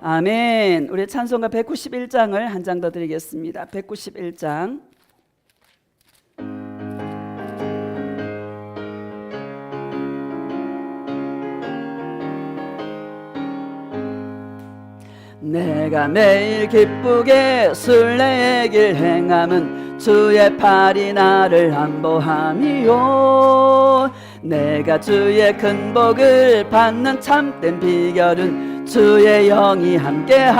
아멘. 우리 찬송가 191장을 한 장 더 드리겠습니다. 191장. 내가 매일 기쁘게 순례의 길 행함은 주의 팔이 나를 안보함이요. 내가 주의 큰 복을 받는 참된 비결은 주의 영이 함께함이라멘.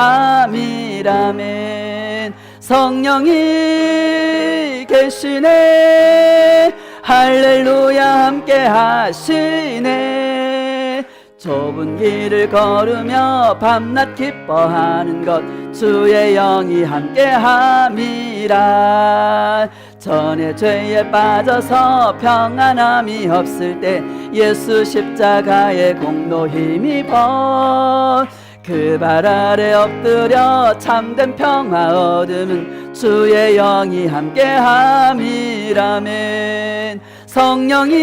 성령이 계시네, 할렐루야 함께하시네. 좁은 길을 걸으며 밤낮 기뻐하는 것 주의 영이 함께함이라. 전에 죄에 빠져서 평안함이 없을 때 예수 십자가의 공로 힘입어 그 발 아래 엎드려 참된 평화 얻음은 주의 영이 함께함이라멘. 성령이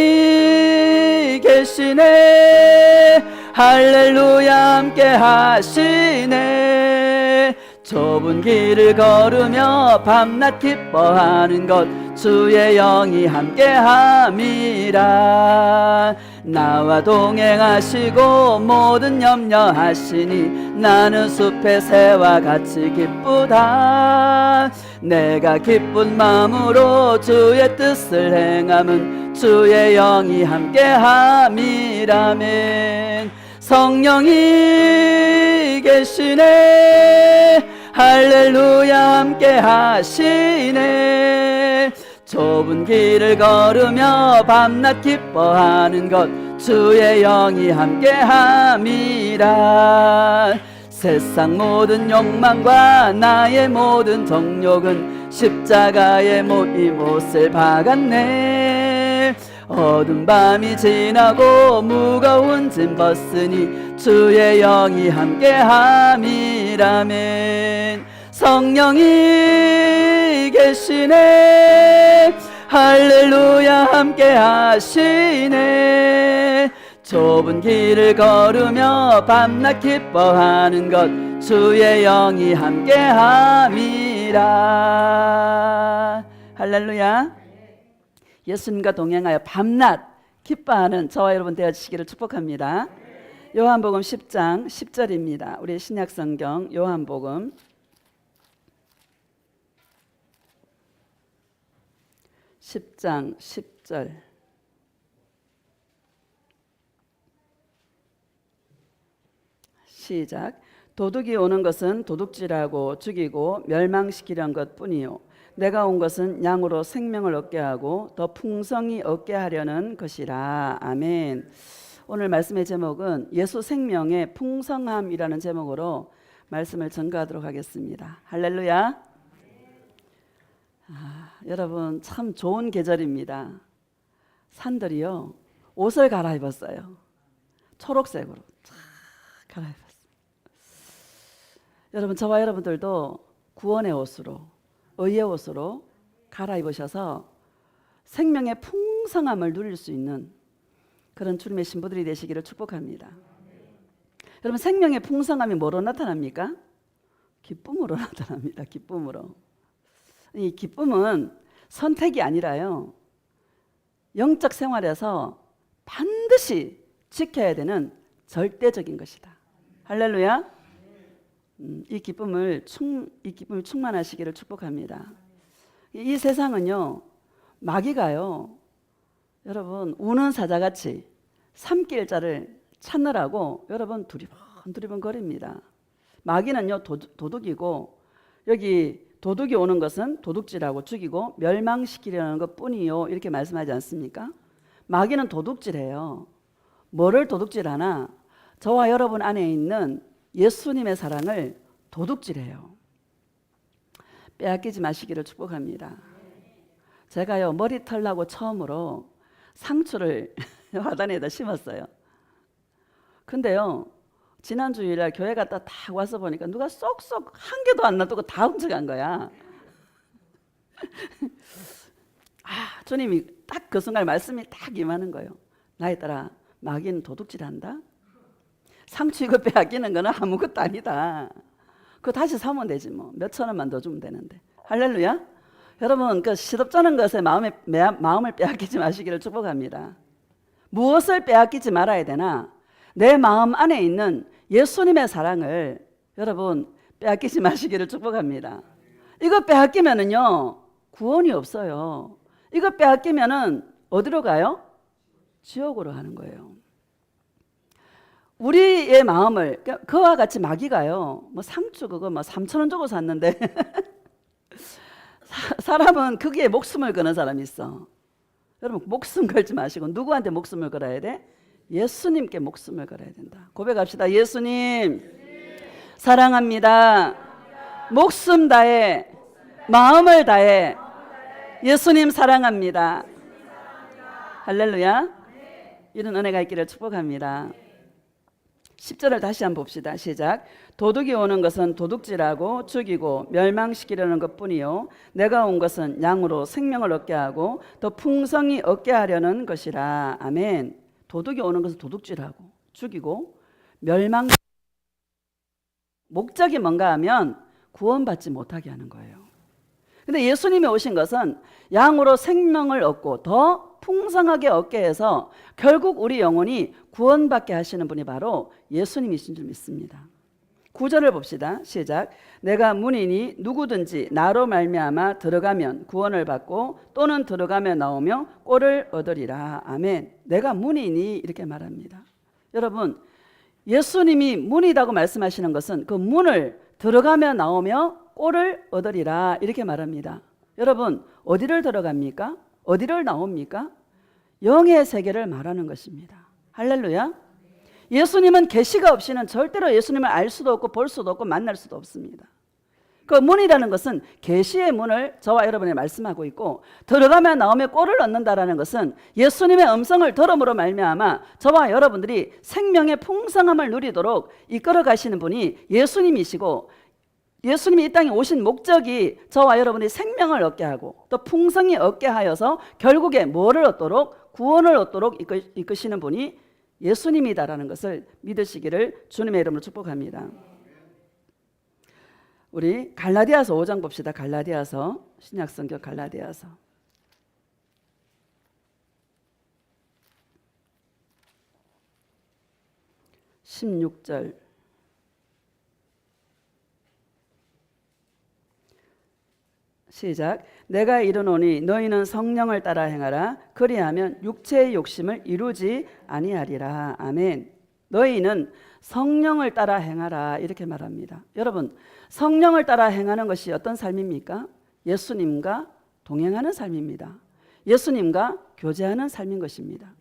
계시네, 할렐루야 함께하시네. 좁은 길을 걸으며 밤낮 기뻐하는 것 주의 영이 함께함이라. 나와 동행하시고 모든 염려하시니 나는 숲의 새와 같이 기쁘다. 내가 기쁜 마음으로 주의 뜻을 행함은 주의 영이 함께함이라멘. 성령이 계시네, 할렐루야 함께하시네. 좁은 길을 걸으며 밤낮 기뻐하는 것 주의 영이 함께함이라. 세상 모든 욕망과 나의 모든 정욕은 십자가의 이 못을 박았네. 어두운 밤이 지나고 무거운 짐 벗으니 주의 영이 함께함이라멘. 성령이 계시네, 할렐루야 함께하시네. 좁은 길을 걸으며 밤낮 기뻐하는 것 주의 영이 함께함이라. 할렐루야. 예수님과 동행하여 밤낮 기뻐하는 저와 여러분 되어지시기를 축복합니다. 요한복음 10장 10절입니다. 우리 신약성경 요한복음 10장 10절. 시작. 도둑이 오는 것은 도둑질하고 죽이고 멸망시키려는 것뿐이요 내가 온 것은 양으로 생명을 얻게 하고 더 풍성히 얻게 하려는 것이라. 아멘. 오늘 말씀의 제목은 예수 생명의 풍성함이라는 제목으로 말씀을 전가하도록 하겠습니다. 할렐루야. 여러분 참 좋은 계절입니다. 산들이요 옷을 갈아입었어요. 초록색으로 쫙 갈아입었어요. 여러분 저와 여러분들도 구원의 옷으로 의의 옷으로 갈아입으셔서 생명의 풍성함을 누릴 수 있는 그런 주님의 신부들이 되시기를 축복합니다. 여러분 생명의 풍성함이 뭐로 나타납니까? 기쁨으로 나타납니다. 기쁨으로. 이 기쁨은 선택이 아니라요 영적 생활에서 반드시 지켜야 되는 절대적인 것이다. 할렐루야. 이 기쁨을 충만하시기를 축복합니다. 이 세상은요 마귀가요 여러분 우는 사자같이 삼킬 자를 찾느라고 여러분 두리번 거립니다. 마귀는요 도둑이고 여기 도둑이 오는 것은 도둑질하고 죽이고 멸망시키려는 것뿐이요 이렇게 말씀하지 않습니까? 마귀는 도둑질해요. 뭐를 도둑질하나? 저와 여러분 안에 있는 예수님의 사랑을 도둑질해요. 빼앗기지 마시기를 축복합니다. 제가요 머리털 나고 처음으로 상추를 화단에다 심었어요. 근데요 지난 주일날 교회 갔다 딱 와서 보니까 누가 쏙쏙 한 개도 안 놔두고 다 훔쳐간 거야. 주님이 딱 그 순간 말씀이 딱 임하는 거예요. 나에 따라 마귀는 도둑질한다. 상추 이거 빼앗기는 거는 아무것도 아니다. 그거 다시 사면 되지 뭐. 몇천 원만 더 주면 되는데. 할렐루야. 여러분 그 시덥잖은 것에 마음을 빼앗기지 마시기를 축복합니다. 무엇을 빼앗기지 말아야 되나? 내 마음 안에 있는 예수님의 사랑을 여러분 빼앗기지 마시기를 축복합니다. 이거 빼앗기면은요 구원이 없어요. 이거 빼앗기면은 어디로 가요? 지옥으로 가는 거예요. 우리의 마음을 그와 같이 마귀가요. 뭐 상추 그거 뭐 3,000원 주고 샀는데 사람은 거기에 목숨을 거는 사람이 있어. 여러분 목숨 걸지 마시고 누구한테 목숨을 걸어야 돼? 예수님께 목숨을 걸어야 된다. 고백합시다. 예수님 사랑합니다. 목숨 다해 마음을 다해 예수님 사랑합니다. 할렐루야. 이런 은혜가 있기를 축복합니다. 10절을 다시 한번 봅시다. 시작. 도둑이 오는 것은 도둑질하고 죽이고 멸망시키려는 것뿐이요 내가 온 것은 양으로 생명을 얻게 하고 더 풍성히 얻게 하려는 것이라. 아멘. 도둑이 오는 것은 도둑질하고 죽이고 멸망 목적이 뭔가 하면 구원받지 못하게 하는 거예요. 근데 예수님이 오신 것은 양으로 생명을 얻고 더 풍성하게 얻게 해서 결국 우리 영혼이 구원받게 하시는 분이 바로 예수님이신 줄 믿습니다. 9절을 봅시다. 시작. 내가 문이니 누구든지 나로 말미암아 들어가면 구원을 받고 또는 들어가며 나오며 꼴을 얻으리라. 아멘. 내가 문이니 이렇게 말합니다. 여러분 예수님이 문이라고 말씀하시는 것은 그 문을 들어가며 나오며 꼴을 얻으리라 이렇게 말합니다. 여러분 어디를 들어갑니까? 어디를 나옵니까? 영의 세계를 말하는 것입니다. 할렐루야. 예수님은 계시가 없이는 절대로 예수님을 알 수도 없고 볼 수도 없고 만날 수도 없습니다. 그 문이라는 것은 계시의 문을 저와 여러분이 말씀하고 있고 들어가며 나오며 꼴을 얻는다라는 것은 예수님의 음성을 들음으로 말미암아 저와 여러분들이 생명의 풍성함을 누리도록 이끌어 가시는 분이 예수님이시고 예수님이 이 땅에 오신 목적이 저와 여러분이 생명을 얻게 하고 또 풍성히 얻게 하여서 결국에 뭐를 얻도록 구원을 얻도록 이끄시는 분이 예수님이다라는 것을 믿으시기를 주님의 이름으로 축복합니다. 우리 갈라디아서 5장 봅시다. 갈라디아서 신약성경 갈라디아서 16절 시작. 내가 이르노니 너희는 성령을 따라 행하라. 그리하면 육체의 욕심을 이루지 아니하리라. 아멘. 너희는 성령을 따라 행하라 이렇게 말합니다. 여러분 성령을 따라 행하는 것이 어떤 삶입니까? 예수님과 동행하는 삶입니다. 예수님과 교제하는 삶인 것입니다.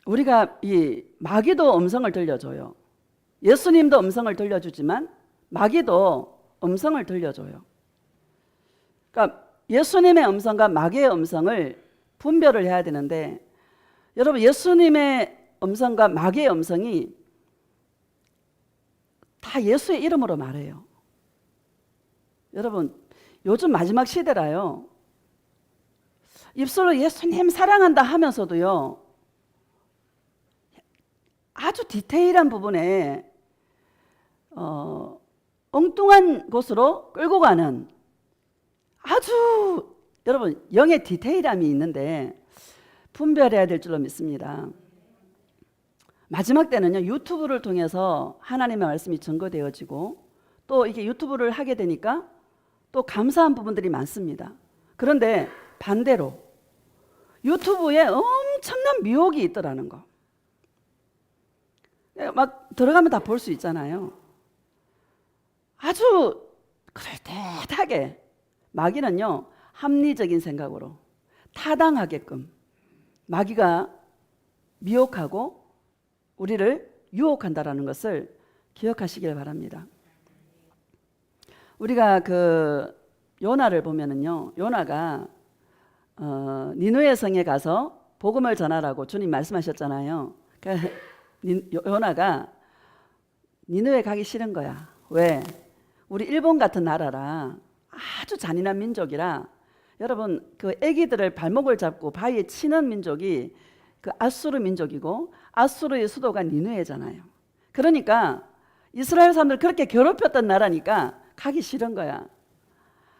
우리가 이 마귀도 음성을 들려줘요. 예수님도 음성을 들려주지만 마귀도 음성을 들려줘요. 그러니까 예수님의 음성과 마귀의 음성을 분별을 해야 되는데 여러분 예수님의 음성과 마귀의 음성이 다 예수의 이름으로 말해요. 여러분 요즘 마지막 시대라요. 입술로 예수님 사랑한다 하면서도요 아주 디테일한 부분에 엉뚱한 곳으로 끌고 가는 아주 여러분 영의 디테일함이 있는데 분별해야 될 줄로 믿습니다. 마지막 때는요 유튜브를 통해서 하나님의 말씀이 증거되어지고 또 이게 유튜브를 하게 되니까 또 감사한 부분들이 많습니다. 그런데 반대로 유튜브에 엄청난 미혹이 있더라는 거. 막 들어가면 다 볼 수 있잖아요. 아주 그럴듯하게 마귀는요 합리적인 생각으로 타당하게끔 마귀가 미혹하고 우리를 유혹한다라는 것을 기억하시길 바랍니다. 우리가 그 요나를 보면은요 요나가 니느웨 성에 가서 복음을 전하라고 주님 말씀하셨잖아요. 그러니까 요나가 니느웨 가기 싫은 거야. 왜? 우리 일본 같은 나라라 아주 잔인한 민족이라 여러분 그 애기들을 발목을 잡고 바위에 치는 민족이 그 아수르 민족이고 아수르의 수도가 니느웨잖아요. 그러니까 이스라엘 사람들 그렇게 괴롭혔던 나라니까 가기 싫은 거야.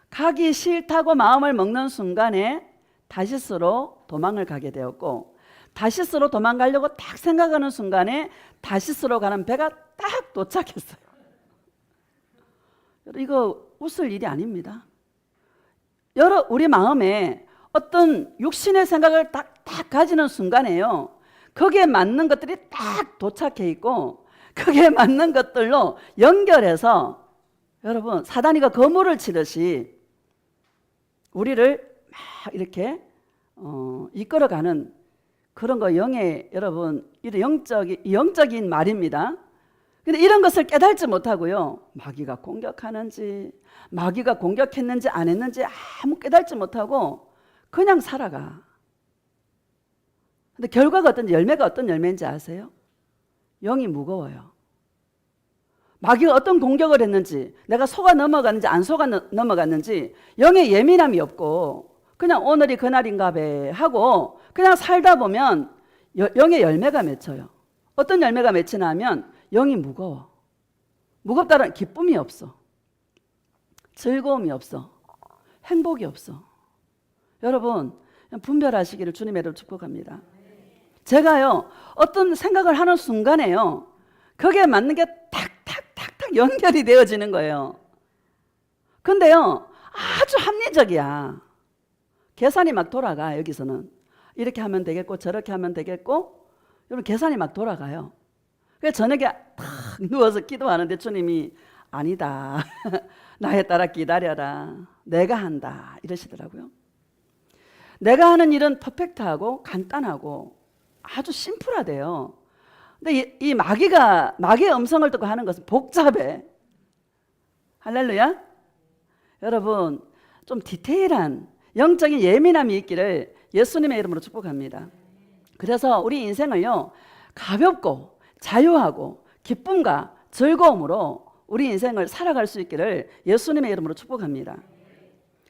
가기 싫다고 마음을 먹는 순간에 다시스로 도망을 가게 되었고, 다시스로 도망가려고 딱 생각하는 순간에 다시스로 가는 배가 딱 도착했어요. 이거 웃을 일이 아닙니다. 우리 마음에 어떤 육신의 생각을 딱 가지는 순간에요, 거기에 맞는 것들이 딱 도착해 있고 거기에 맞는 것들로 연결해서 여러분 사단이가 거물을 치듯이 우리를 막 이렇게 이끌어가는 그런 거 여러분 영적인 말입니다. 근데 이런 것을 깨달지 못하고요, 마귀가 공격하는지 마귀가 공격했는지 안 했는지 아무 깨달지 못하고 그냥 살아가. 근데 결과가 어떤지, 열매가 어떤 열매인지 아세요? 영이 무거워요. 마귀가 어떤 공격을 했는지, 내가 속아 넘어갔는지 안 속아 넘어갔는지 영의 예민함이 없고 그냥 오늘이 그날인가 배 하고 그냥 살다 보면 영의 열매가 맺혀요. 어떤 열매가 맺히나 하면 영이 무거워. 무겁다는 기쁨이 없어. 즐거움이 없어. 행복이 없어. 여러분 분별하시기를 주님의 이름으로 축복합니다. 제가요 어떤 생각을 하는 순간에요, 거기에 맞는 게 탁탁탁탁 연결이 되어지는 거예요. 근데요 아주 합리적이야. 계산이 막 돌아가. 여기서는 이렇게 하면 되겠고 저렇게 하면 되겠고, 여러분 계산이 막 돌아가요. 그래서 저녁에 탁 누워서 기도하는데 주님이 아니다. 나에 따라 기다려라. 내가 한다. 이러시더라고요. 내가 하는 일은 퍼펙트하고 간단하고 아주 심플하대요. 근데 이 마귀의 음성을 듣고 하는 것은 복잡해. 할렐루야. 여러분 좀 디테일한 영적인 예민함이 있기를 예수님의 이름으로 축복합니다. 그래서 우리 인생을요 가볍고 자유하고 기쁨과 즐거움으로 우리 인생을 살아갈 수 있기를 예수님의 이름으로 축복합니다.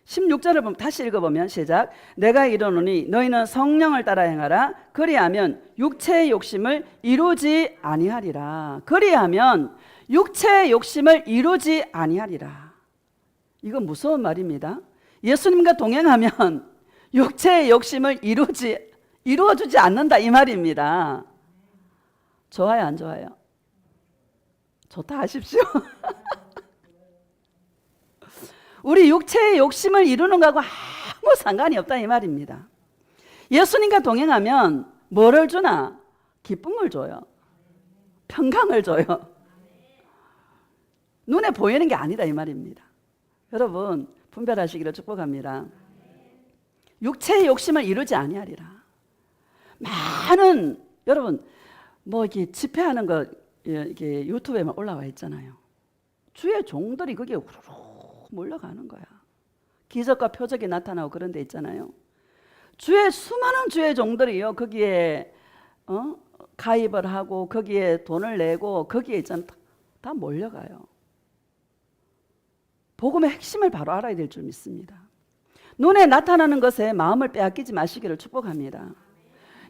16절을 다시 읽어보면 시작. 내가 이르노니 너희는 성령을 따라 행하라. 그리하면 육체의 욕심을 이루지 아니하리라. 그리하면 육체의 욕심을 이루지 아니하리라. 이건 무서운 말입니다. 예수님과 동행하면 육체의 욕심을 이루어주지 않는다 이 말입니다. 좋아요 안 좋아요? 좋다 하십시오. 우리 육체의 욕심을 이루는 거하고 아무 상관이 없다 이 말입니다. 예수님과 동행하면 뭐를 주나? 기쁨을 줘요. 평강을 줘요. 눈에 보이는 게 아니다 이 말입니다. 여러분 분별하시기를 축복합니다. 육체의 욕심을 이루지 아니하리라. 많은 여러분 뭐 이렇게 집회하는 거 이렇게 유튜브에만 올라와 있잖아요. 주의 종들이 거기에 우르르 몰려가는 거야. 기적과 표적이 나타나고 그런 데 있잖아요. 수많은 주의 종들이요 거기에 가입을 하고 거기에 돈을 내고 거기에 있잖아 다 몰려가요. 복음의 핵심을 바로 알아야 될 줄 믿습니다. 눈에 나타나는 것에 마음을 빼앗기지 마시기를 축복합니다.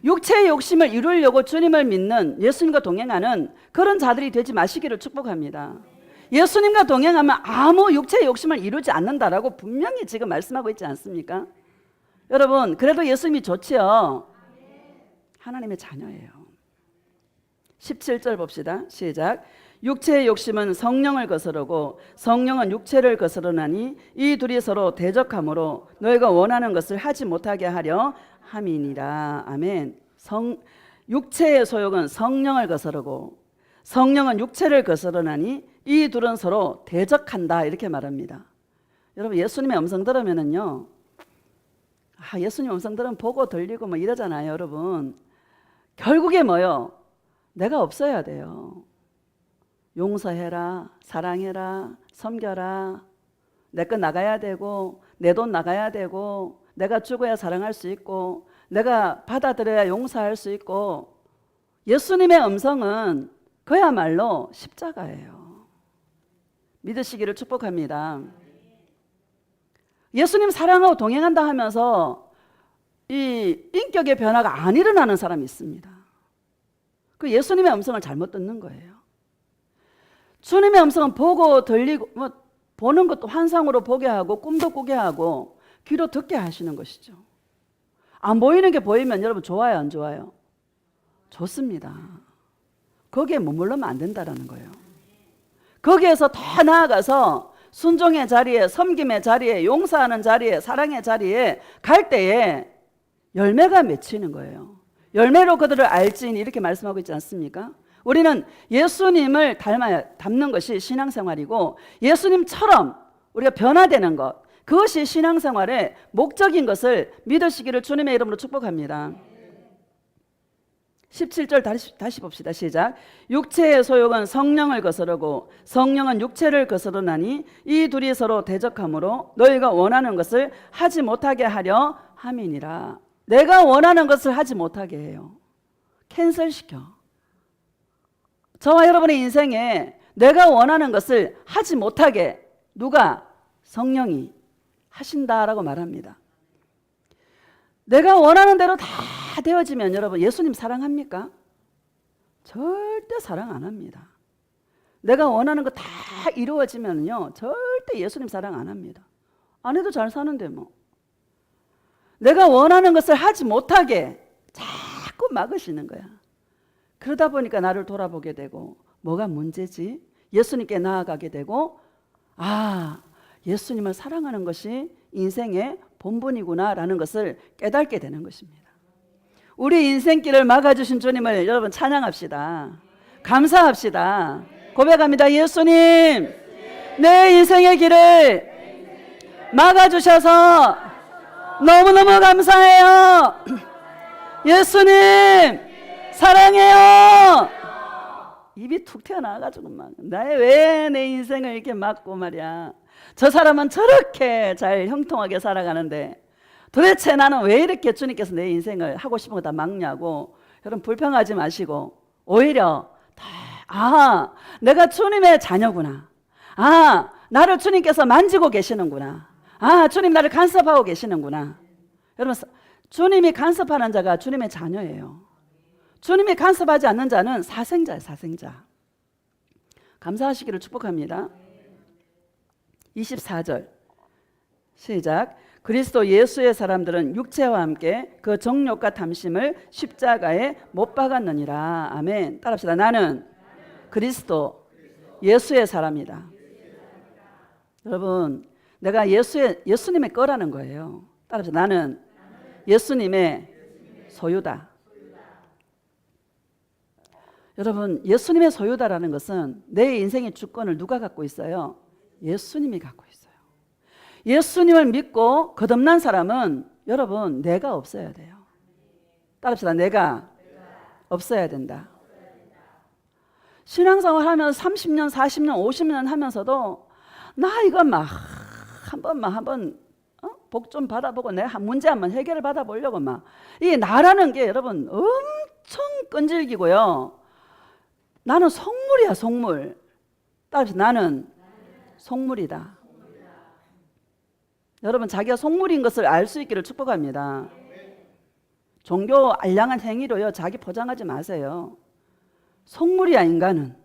육체의 욕심을 이루려고 주님을 믿는, 예수님과 동행하는 그런 자들이 되지 마시기를 축복합니다. 예수님과 동행하면 아무 육체의 욕심을 이루지 않는다라고 분명히 지금 말씀하고 있지 않습니까? 여러분 그래도 예수님이 좋지요. 하나님의 자녀예요. 17절 봅시다. 시작. 육체의 욕심은 성령을 거스르고 성령은 육체를 거스르나니 이 둘이 서로 대적하므로 너희가 원하는 것을 하지 못하게 하려 함이니라. 아멘. 육체의 소욕은 성령을 거스르고 성령은 육체를 거스르나니 이 둘은 서로 대적한다 이렇게 말합니다. 여러분 예수님의 음성 들으면은요, 예수님 음성 들으면 보고 들리고 뭐 이러잖아요. 여러분 결국에 뭐요? 내가 없어야 돼요. 용서해라, 사랑해라, 섬겨라. 내 거 나가야 되고 내 돈 나가야 되고 내가 죽어야 사랑할 수 있고 내가 받아들여야 용서할 수 있고. 예수님의 음성은 그야말로 십자가예요. 믿으시기를 축복합니다. 예수님 사랑하고 동행한다 하면서 이 인격의 변화가 안 일어나는 사람이 있습니다. 그 예수님의 음성을 잘못 듣는 거예요. 주님의 음성은 보고 들리고 보는 것도 환상으로 보게 하고 꿈도 꾸게 하고 귀로 듣게 하시는 것이죠. 안 보이는 게 보이면 여러분 좋아요, 안 좋아요? 좋습니다. 거기에 머물러면 안 된다는 거예요. 거기에서 더 나아가서 순종의 자리에, 섬김의 자리에, 용서하는 자리에, 사랑의 자리에 갈 때에 열매가 맺히는 거예요. 열매로 그들을 알지니 이렇게 말씀하고 있지 않습니까? 우리는 예수님을 닮는 것이 신앙생활이고 예수님처럼 우리가 변화되는 것, 그것이 신앙생활의 목적인 것을 믿으시기를 주님의 이름으로 축복합니다. 17절 다시 봅시다. 시작. 육체의 소욕은 성령을 거스르고 성령은 육체를 거스르나니 이 둘이 서로 대적하므로 너희가 원하는 것을 하지 못하게 하려 함이니라. 내가 원하는 것을 하지 못하게 해요. 캔슬시켜. 저와 여러분의 인생에 내가 원하는 것을 하지 못하게 누가? 성령이 하신다라고 말합니다. 내가 원하는 대로 다 되어지면 여러분 예수님 사랑합니까? 절대 사랑 안 합니다. 내가 원하는 거 다 이루어지면요 절대 예수님 사랑 안 합니다. 안 해도 잘 사는데 뭐. 내가 원하는 것을 하지 못하게 자꾸 막으시는 거야. 그러다 보니까 나를 돌아보게 되고 뭐가 문제지? 예수님께 나아가게 되고 예수님을 사랑하는 것이 인생의 본분이구나라는 것을 깨닫게 되는 것입니다. 우리 인생길을 막아주신 주님을 여러분 찬양합시다. 감사합시다. 고백합니다. 예수님, 내 인생의 길을 막아주셔서 너무너무 감사해요. 예수님 사랑해요. 입이 툭 튀어나와가지고 막 왜 내 인생을 이렇게 막고 말이야. 저 사람은 저렇게 잘 형통하게 살아가는데 도대체 나는 왜 이렇게 주님께서 내 인생을 하고 싶은 거 다 막냐고. 여러분 불평하지 마시고 오히려 내가 주님의 자녀구나. 나를 주님께서 만지고 계시는구나. 주님 나를 간섭하고 계시는구나. 여러분 주님이 간섭하는 자가 주님의 자녀예요. 주님이 간섭하지 않는 자는 사생자예요. 사생자. 감사하시기를 축복합니다. 24절 시작. 그리스도 예수의 사람들은 육체와 함께 그 정욕과 탐심을 십자가에 못 박았느니라. 아멘. 따라합시다. 나는 그리스도 예수의 사람이다. 여러분 내가 예수님의 거라는 거예요. 따라합시다. 나는 예수님의 소유다. 여러분 예수님의 소유다라는 것은 내 인생의 주권을 누가 갖고 있어요? 예수님이 갖고 있어요. 예수님을 믿고 거듭난 사람은 여러분 내가 없어야 돼요. 따라합시다. 내가 없어야 된다. 신앙생활 하면 30년, 40년, 50년 하면서도 나 이거 막 한번 복 좀 받아보고 내가 문제 한번 해결을 받아보려고 막 이 나라는 게 여러분 엄청 끈질기고요. 나는 속물이야 속물. 따라서 나는 속물이다. 여러분 자기가 속물인 것을 알 수 있기를 축복합니다. 종교 알량한 행위로요 자기 포장하지 마세요. 속물이야 인간은.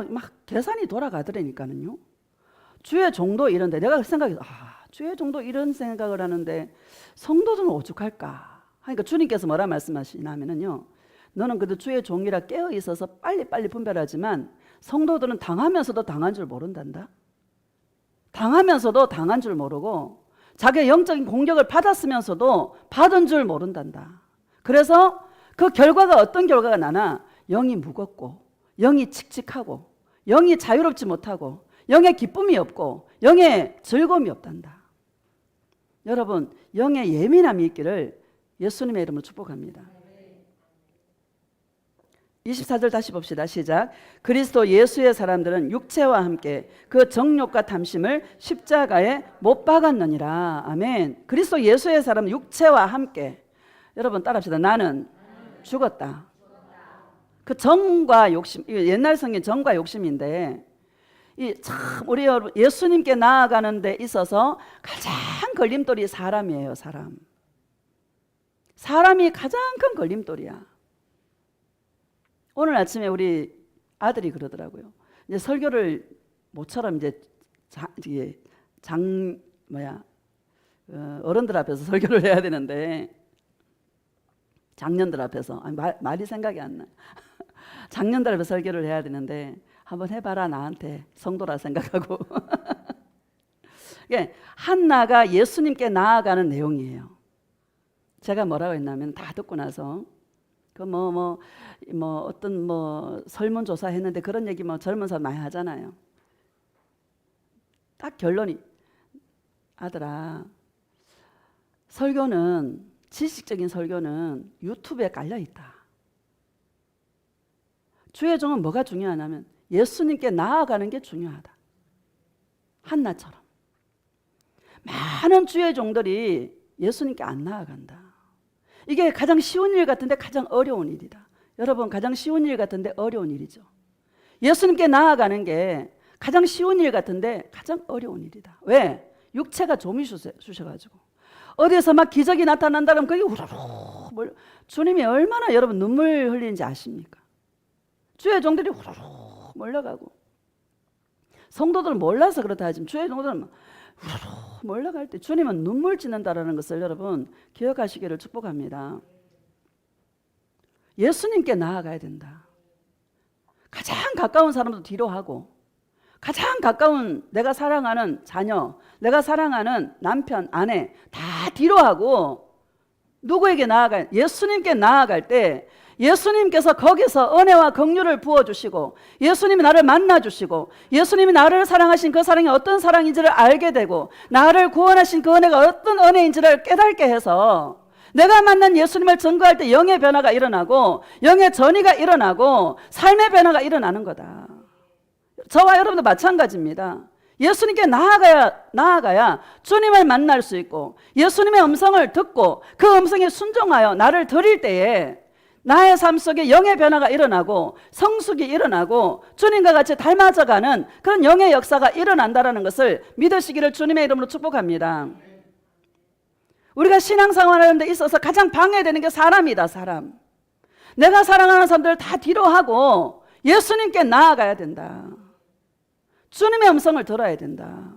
막 계산이 돌아가더라니까는요. 주의 종도 이런데 내가 생각해서 주의 종도 이런 생각을 하는데 성도들은 오죽할까 하니까 주님께서 뭐라 말씀하시냐면요. 너는 그래도 주의 종이라 깨어 있어서 빨리빨리 분별하지만 성도들은 당하면서도 당한 줄 모른단다. 당하면서도 당한 줄 모르고 자기의 영적인 공격을 받았으면서도 받은 줄 모른단다. 그래서 그 결과가 어떤 결과가 나나 영이 무겁고 영이 칙칙하고 영이 자유롭지 못하고 영의 기쁨이 없고 영의 즐거움이 없단다. 여러분 영의 예민함이 있기를 예수님의 이름으로 축복합니다. 24절 다시 봅시다. 시작. 그리스도 예수의 사람들은 육체와 함께 그 정욕과 탐심을 십자가에 못 박았느니라. 아멘. 그리스도 예수의 사람은 육체와 함께. 여러분 따라합시다. 나는 죽었다. 그 정과 욕심, 옛날 성경 정과 욕심인데 우리 여러분 예수님께 나아가는 데 있어서 가장 걸림돌이 사람이에요. 사람. 사람이 가장 큰 걸림돌이야. 오늘 아침에 우리 아들이 그러더라고요. 이제 설교를 모처럼 이제 어른들 앞에서 설교를 해야 되는데, 장년들 앞에서, 말이 생각이 안 나요. 장년들 앞에서 설교를 해야 되는데, 한번 해봐라, 나한테. 성도라 생각하고. 한나가 예수님께 나아가는 내용이에요. 제가 뭐라고 했냐면, 다 듣고 나서 어떤 설문조사 했는데 그런 얘기 젊은 사람 많이 하잖아요. 딱 결론이, 아들아, 설교는, 지식적인 설교는 유튜브에 깔려 있다. 주의 종은 뭐가 중요하냐면 예수님께 나아가는 게 중요하다. 한나처럼 많은 주의 종들이 예수님께 안 나아간다. 이게 가장 쉬운 일 같은데 가장 어려운 일이다. 여러분, 가장 쉬운 일 같은데 어려운 일이죠. 예수님께 나아가는 게 가장 쉬운 일 같은데 가장 어려운 일이다. 왜? 육체가 좀이 쑤셔가지고 어디에서 막 기적이 나타난다 그러면 그게 우르르 주님이 얼마나 여러분 눈물 흘리는지 아십니까? 주의 종들이 우르르 몰려가고, 성도들은 몰라서 그렇다 하지만 주의 종들은 우르르 몰려갈 때 주님은 눈물 짓는다라는 것을 여러분 기억하시기를 축복합니다. 예수님께 나아가야 된다. 가장 가까운 사람도 뒤로 하고, 가장 가까운 내가 사랑하는 자녀, 내가 사랑하는 남편, 아내 다 뒤로 하고 누구에게 나아가요? 예수님께 나아갈 때 예수님께서 거기서 은혜와 긍휼을 부어주시고, 예수님이 나를 만나주시고, 예수님이 나를 사랑하신 그 사랑이 어떤 사랑인지를 알게 되고, 나를 구원하신 그 은혜가 어떤 은혜인지를 깨닫게 해서 내가 만난 예수님을 증거할 때 영의 변화가 일어나고, 영의 전이가 일어나고, 삶의 변화가 일어나는 거다. 저와 여러분도 마찬가지입니다. 예수님께 나아가야 주님을 만날 수 있고, 예수님의 음성을 듣고 그 음성에 순종하여 나를 드릴 때에 나의 삶 속에 영의 변화가 일어나고 성숙이 일어나고 주님과 같이 닮아져가는 그런 영의 역사가 일어난다는 것을 믿으시기를 주님의 이름으로 축복합니다. 우리가 신앙생활하는 데 있어서 가장 방해되는 게 사람이다. 사람. 내가 사랑하는 사람들을 다 뒤로 하고 예수님께 나아가야 된다. 주님의 음성을 들어야 된다.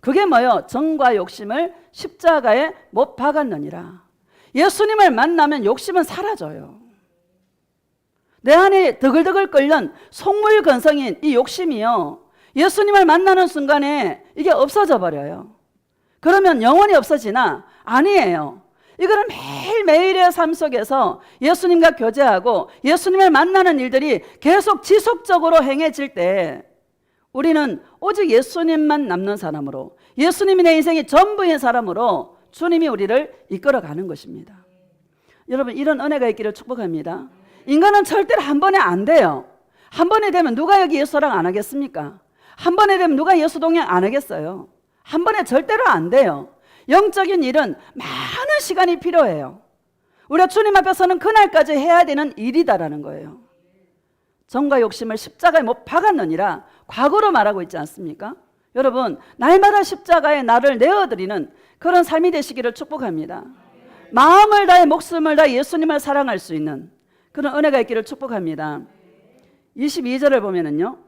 그게 뭐요? 정과 욕심을 십자가에 못 박았느니라. 예수님을 만나면 욕심은 사라져요. 내 안에 드글드글 끓는 속물건성인 이 욕심이요, 예수님을 만나는 순간에 이게 없어져 버려요. 그러면 영원히 없어지나? 아니에요. 이거는 매일매일의 삶 속에서 예수님과 교제하고 예수님을 만나는 일들이 계속 지속적으로 행해질 때 우리는 오직 예수님만 남는 사람으로, 예수님이 내 인생의 전부인 사람으로 주님이 우리를 이끌어가는 것입니다. 여러분, 이런 은혜가 있기를 축복합니다. 인간은 절대로 한 번에 안 돼요. 한 번에 되면 누가 여기 예수 사랑 안 하겠습니까? 한 번에 되면 누가 예수 동행 안 하겠어요? 한 번에 절대로 안 돼요. 영적인 일은 많은 시간이 필요해요. 우리가 주님 앞에서는 그날까지 해야 되는 일이다라는 거예요. 정과 욕심을 십자가에 못 박았느니라 과거로 말하고 있지 않습니까? 여러분, 날마다 십자가에 나를 내어드리는 그런 삶이 되시기를 축복합니다. 마음을 다해 목숨을 다해 예수님을 사랑할 수 있는 그런 은혜가 있기를 축복합니다. 22절을 보면은요,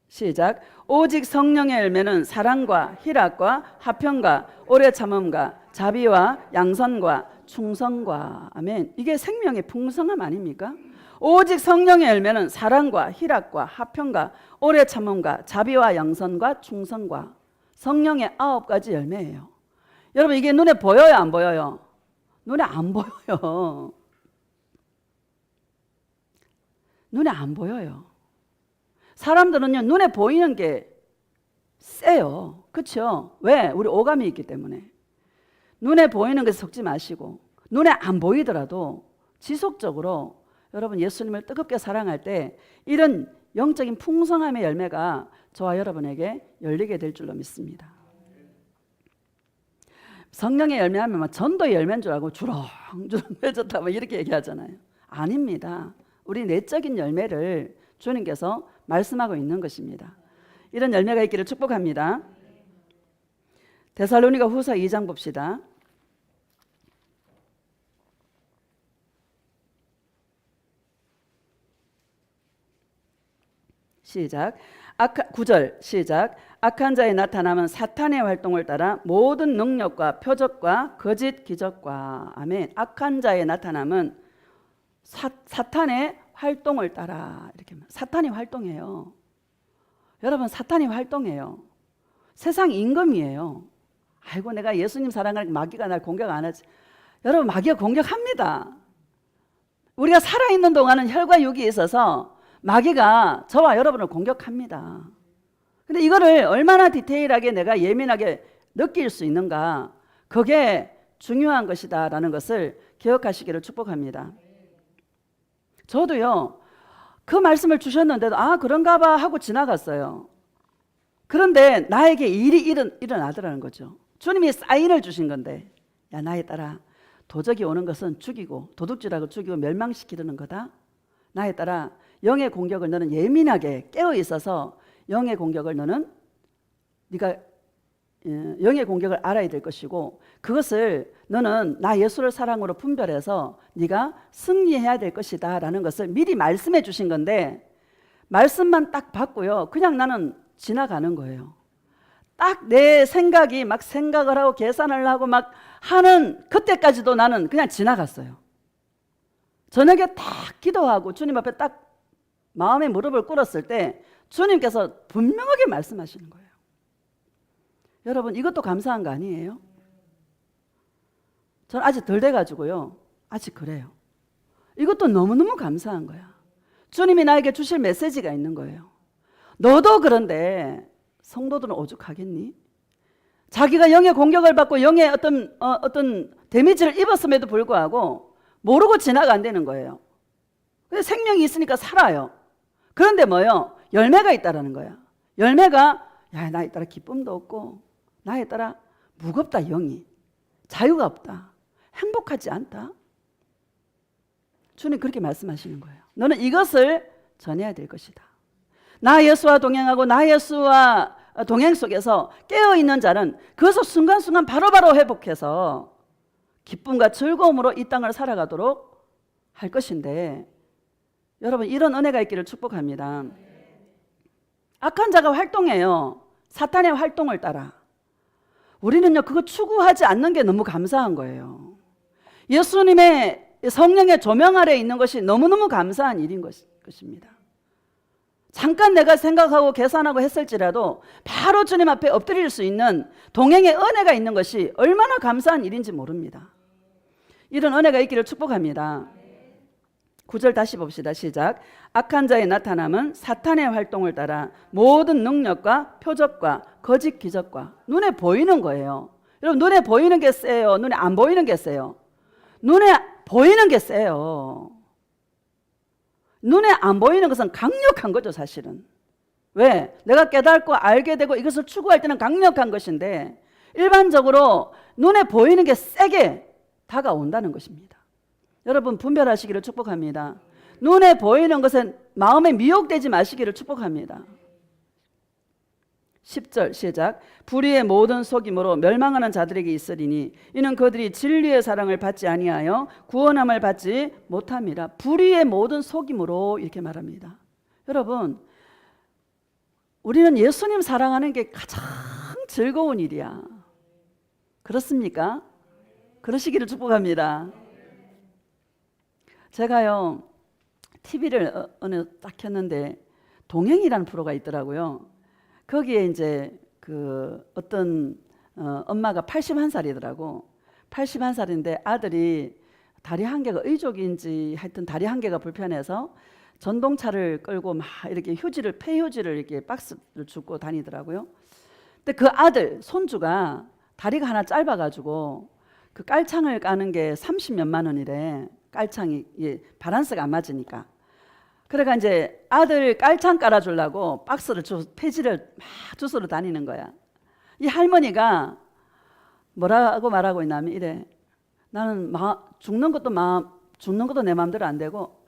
시작. 오직 성령의 열매는 사랑과 희락과 화평과 오래 참음과 자비와 양선과 충성과, 아멘. 이게 생명의 풍성함 아닙니까? 오직 성령의 열매는 사랑과 희락과 화평과 오래 참음과 자비와 양선과 충성과, 성령의 9가지 열매예요. 여러분, 이게 눈에 보여요, 안 보여요? 눈에 안 보여요. 눈에 안 보여요. 사람들은요, 눈에 보이는 게 세요. 그렇죠? 왜? 우리 오감이 있기 때문에. 눈에 보이는 것에 속지 마시고, 눈에 안 보이더라도 지속적으로 여러분 예수님을 뜨겁게 사랑할 때 이런 영적인 풍성함의 열매가 저와 여러분에게 열리게 될 줄로 믿습니다. 성령의 열매하면 전도의 열매인 줄 알고 주렁주렁 맺었다 이렇게 얘기하잖아요. 아닙니다. 우리 내적인 열매를 주님께서 말씀하고 있는 것입니다. 이런 열매가 있기를 축복합니다. 데살로니가 후서 2장 봅시다. 시작. 9절 시작. 악한 자의 나타남은 사탄의 활동을 따라 모든 능력과 표적과 거짓 기적과 아멘. 악한 자의 나타남은 사탄의 활동을 따라 이렇게 사탄이 활동해요. 여러분 사탄이 활동해요. 세상 임금이에요. 아이고 내가 예수님 사랑하니까 마귀가 날 공격 안 하지. 여러분 마귀가 공격합니다. 우리가 살아있는 동안은 혈과 육이 있어서 마귀가 저와 여러분을 공격합니다. 근데 이거를 얼마나 디테일하게 내가 예민하게 느낄 수 있는가, 그게 중요한 것이다 라는 것을 기억하시기를 축복합니다. 저도요 그 말씀을 주셨는데도 아 그런가 봐 하고 지나갔어요. 그런데 나에게 일이 일어나더라는 거죠. 주님이 사인을 주신 건데, 야 나에 따라 도적이 오는 것은 죽이고 도둑질하고 죽이고 멸망시키려는 거다. 나에 따라 영의 공격을 너는 예민하게 깨어 있어서 영의 공격을 너는 네가 영의 공격을 알아야 될 것이고, 그것을 너는 나 예수를 사랑으로 분별해서 네가 승리해야 될 것이다 라는 것을 미리 말씀해 주신 건데, 말씀만 딱 받고요 그냥 나는 지나가는 거예요. 딱 내 생각이 막 생각을 하고 계산을 하고 막 하는 그때까지도 나는 그냥 지나갔어요. 저녁에 딱 기도하고 주님 앞에 딱 마음의 무릎을 꿇었을 때 주님께서 분명하게 말씀하시는 거예요. 여러분 이것도 감사한 거 아니에요? 저는 아직 덜 돼가지고요 아직 그래요. 이것도 너무너무 감사한 거야. 주님이 나에게 주실 메시지가 있는 거예요. 너도 그런데 성도들은 오죽하겠니? 자기가 영의 공격을 받고 영의 어떤 데미지를 입었음에도 불구하고 모르고 지나간다는 거예요. 근데 생명이 있으니까 살아요. 그런데 뭐요? 열매가 있다라는 거야. 열매가 야 나에 따라 기쁨도 없고 나에 따라 무겁다, 영이 자유가 없다, 행복하지 않다. 주님 그렇게 말씀하시는 거예요. 너는 이것을 전해야 될 것이다. 나 예수와 동행하고 나 예수와 동행 속에서 깨어있는 자는 그것을 순간순간 바로바로 회복해서 기쁨과 즐거움으로 이 땅을 살아가도록 할 것인데, 여러분 이런 은혜가 있기를 축복합니다. 악한 자가 활동해요. 사탄의 활동을 따라. 우리는요 그거 추구하지 않는 게 너무 감사한 거예요. 예수님의 성령의 조명 아래 있는 것이 너무너무 감사한 일인 것입니다. 잠깐 내가 생각하고 계산하고 했을지라도 바로 주님 앞에 엎드릴 수 있는 동행의 은혜가 있는 것이 얼마나 감사한 일인지 모릅니다. 이런 은혜가 있기를 축복합니다. 9절 다시 봅시다. 시작. 악한 자의 나타남은 사탄의 활동을 따라 모든 능력과 표적과 거짓 기적과, 눈에 보이는 거예요. 여러분 눈에 보이는 게 세요? 눈에 안 보이는 게 세요? 눈에 보이는 게 세요. 눈에 안 보이는 것은 강력한 거죠 사실은. 왜? 내가 깨닫고 알게 되고 이것을 추구할 때는 강력한 것인데, 일반적으로 눈에 보이는 게 세게 다가온다는 것입니다. 여러분 분별하시기를 축복합니다. 눈에 보이는 것은 마음에 미혹되지 마시기를 축복합니다. 10절 시작. 불의의 모든 속임으로 멸망하는 자들에게 있으리니 이는 그들이 진리의 사랑을 받지 아니하여 구원함을 받지 못함이라. 불의의 모든 속임으로 이렇게 말합니다. 여러분 우리는 예수님 사랑하는 게 가장 즐거운 일이야. 그렇습니까? 그러시기를 축복합니다. 제가요 TV를 어느 딱 켰는데 동행이라는 프로가 있더라고요. 거기에 이제 그 어떤 엄마가 81살이더라고. 81살인데 아들이 다리 한 개가 의족인지 하여튼 다리 한 개가 불편해서 전동차를 끌고 막 이렇게 폐휴지를 이렇게 박스를 줍고 다니더라고요. 근데 그 아들 손주가 다리가 하나 짧아가지고 그 깔창을 까는 게 30몇만 원이래. 깔창이 밸런스가 안 맞으니까. 그러니까 이제 아들 깔창 깔아주려고 박스를 폐지를 막 주스러 다니는 거야. 이 할머니가 뭐라고 말하고 있냐면 이래. 나는 죽는 것도 내 마음대로 안 되고,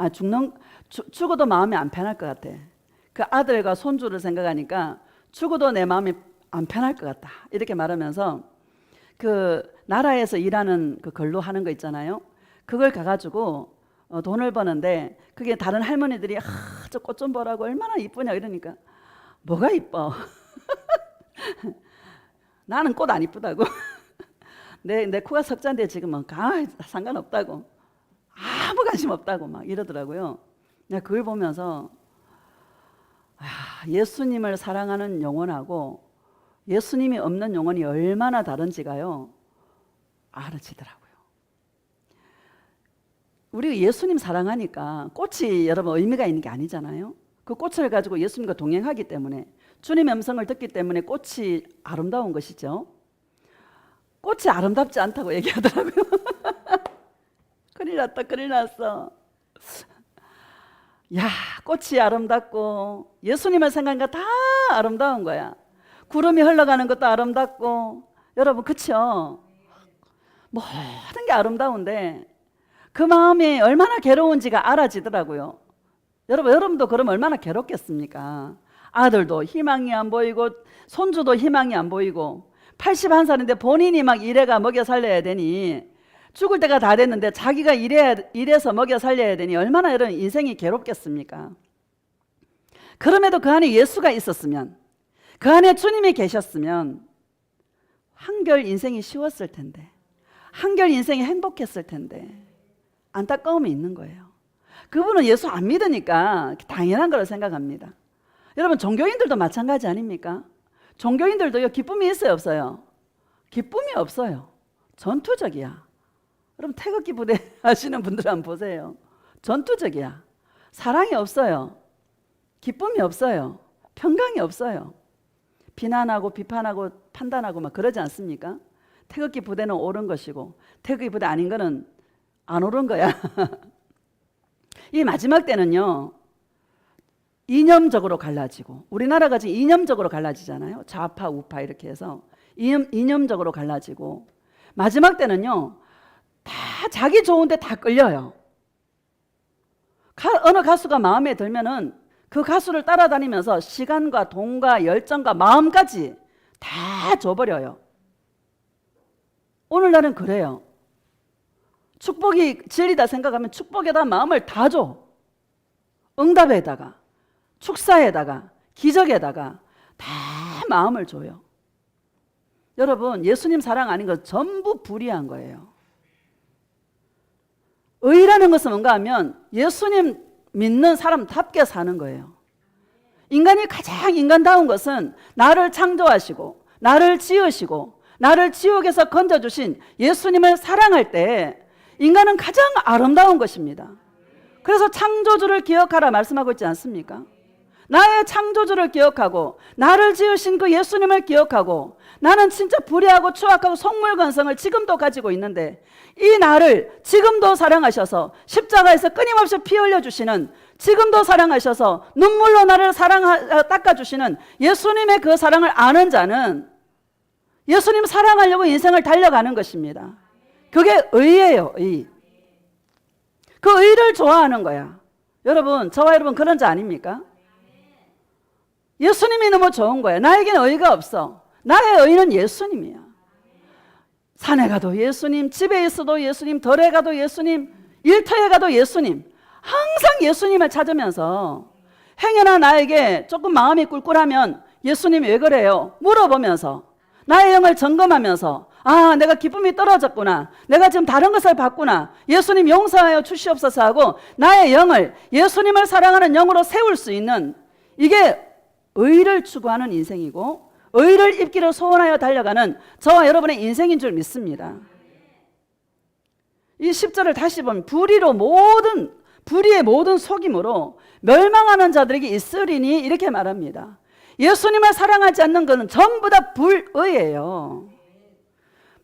죽어도 마음이 안 편할 것 같아. 그 아들과 손주를 생각하니까 죽어도 내 마음이 안 편할 것 같다. 이렇게 말하면서 그 나라에서 일하는 그 근로하는 거 있잖아요. 그걸 가가지고 돈을 버는데 그게 다른 할머니들이 저 꽃 좀 보라고 얼마나 이쁘냐 이러니까 뭐가 이뻐? 나는 꽃 안 이쁘다고. 내 코가 석자인데 지금은 상관없다고. 아무 관심 없다고 막 이러더라고요. 내가 그걸 보면서 예수님을 사랑하는 영혼하고 예수님이 없는 영혼이 얼마나 다른지가요 알아지더라고요. 우리가 예수님 사랑하니까 꽃이 여러분 의미가 있는 게 아니잖아요. 그 꽃을 가지고 예수님과 동행하기 때문에 주님의 음성을 듣기 때문에 꽃이 아름다운 것이죠. 꽃이 아름답지 않다고 얘기하더라고요. 큰일 났다, 큰일 났어. 야, 꽃이 아름답고 예수님을 생각하니까 다 아름다운 거야. 구름이 흘러가는 것도 아름답고 여러분 그쵸? 모든 게 아름다운데 그 마음이 얼마나 괴로운지가 알아지더라고요. 여러분도 그럼 얼마나 괴롭겠습니까? 아들도 희망이 안 보이고 손주도 희망이 안 보이고 81살인데 본인이 막 일해가 먹여 살려야 되니 죽을 때가 다 됐는데 자기가 일해서 먹여 살려야 되니 얼마나 이런 인생이 괴롭겠습니까? 그럼에도 그 안에 예수가 있었으면 그 안에 주님이 계셨으면 한결 인생이 쉬웠을 텐데 한결 인생이 행복했을 텐데 안타까움이 있는 거예요. 그분은 예수 안 믿으니까 당연한 거라고 생각합니다. 여러분 종교인들도 마찬가지 아닙니까? 종교인들도요 기쁨이 있어요 없어요? 기쁨이 없어요. 전투적이야. 여러분 태극기 부대 하시는 분들 한번 보세요. 전투적이야. 사랑이 없어요. 기쁨이 없어요. 평강이 없어요. 비난하고 비판하고 판단하고 막 그러지 않습니까? 태극기 부대는 옳은 것이고 태극기 부대 아닌 거는 안 옳은 거야. 이 마지막 때는요 이념적으로 갈라지고 우리나라가 지금 이념적으로 갈라지잖아요. 좌파 우파 이렇게 해서 이념적으로 갈라지고 마지막 때는요 다 자기 좋은데 다 끌려요. 어느 가수가 마음에 들면은 그 가수를 따라다니면서 시간과 돈과 열정과 마음까지 다 줘버려요. 오늘날은 그래요. 축복이 진리다 생각하면 축복에다 마음을 다 줘. 응답에다가 축사에다가 기적에다가 다 마음을 줘요. 여러분 예수님 사랑 아닌 건 전부 불의한 거예요. 의라는 것은 뭔가 하면 예수님 믿는 사람답게 사는 거예요. 인간이 가장 인간다운 것은 나를 창조하시고 나를 지으시고 나를 지옥에서 건져주신 예수님을 사랑할 때 인간은 가장 아름다운 것입니다. 그래서 창조주를 기억하라 말씀하고 있지 않습니까? 나의 창조주를 기억하고 나를 지으신 그 예수님을 기억하고 나는 진짜 불의하고 추악하고 속물건성을 지금도 가지고 있는데 이 나를 지금도 사랑하셔서 십자가에서 끊임없이 피 흘려주시는 지금도 사랑하셔서 눈물로 나를 닦아주시는 예수님의 그 사랑을 아는 자는 예수님 사랑하려고 인생을 달려가는 것입니다. 그게 의예요. 의. 그 의를 좋아하는 거야. 여러분 저와 여러분 그런 자 아닙니까? 예수님이 너무 좋은 거야. 나에게는 의가 없어. 나의 의는 예수님이야. 산에 가도 예수님, 집에 있어도 예수님, 덜에 가도 예수님, 일터에 가도 예수님. 항상 예수님을 찾으면서 행여나 나에게 조금 마음이 꿀꿀하면 예수님이 왜 그래요? 물어보면서 나의 영을 점검하면서 아 내가 기쁨이 떨어졌구나. 내가 지금 다른 것을 봤구나. 예수님 용서하여 주시옵소서 하고 나의 영을 예수님을 사랑하는 영으로 세울 수 있는 이게 의를 추구하는 인생이고 의를 입기를 소원하여 달려가는 저와 여러분의 인생인 줄 믿습니다. 이 10절을 다시 보면 불의의 모든 속임으로 멸망하는 자들에게 있으리니 이렇게 말합니다. 예수님을 사랑하지 않는 것은 전부 다 불의예요.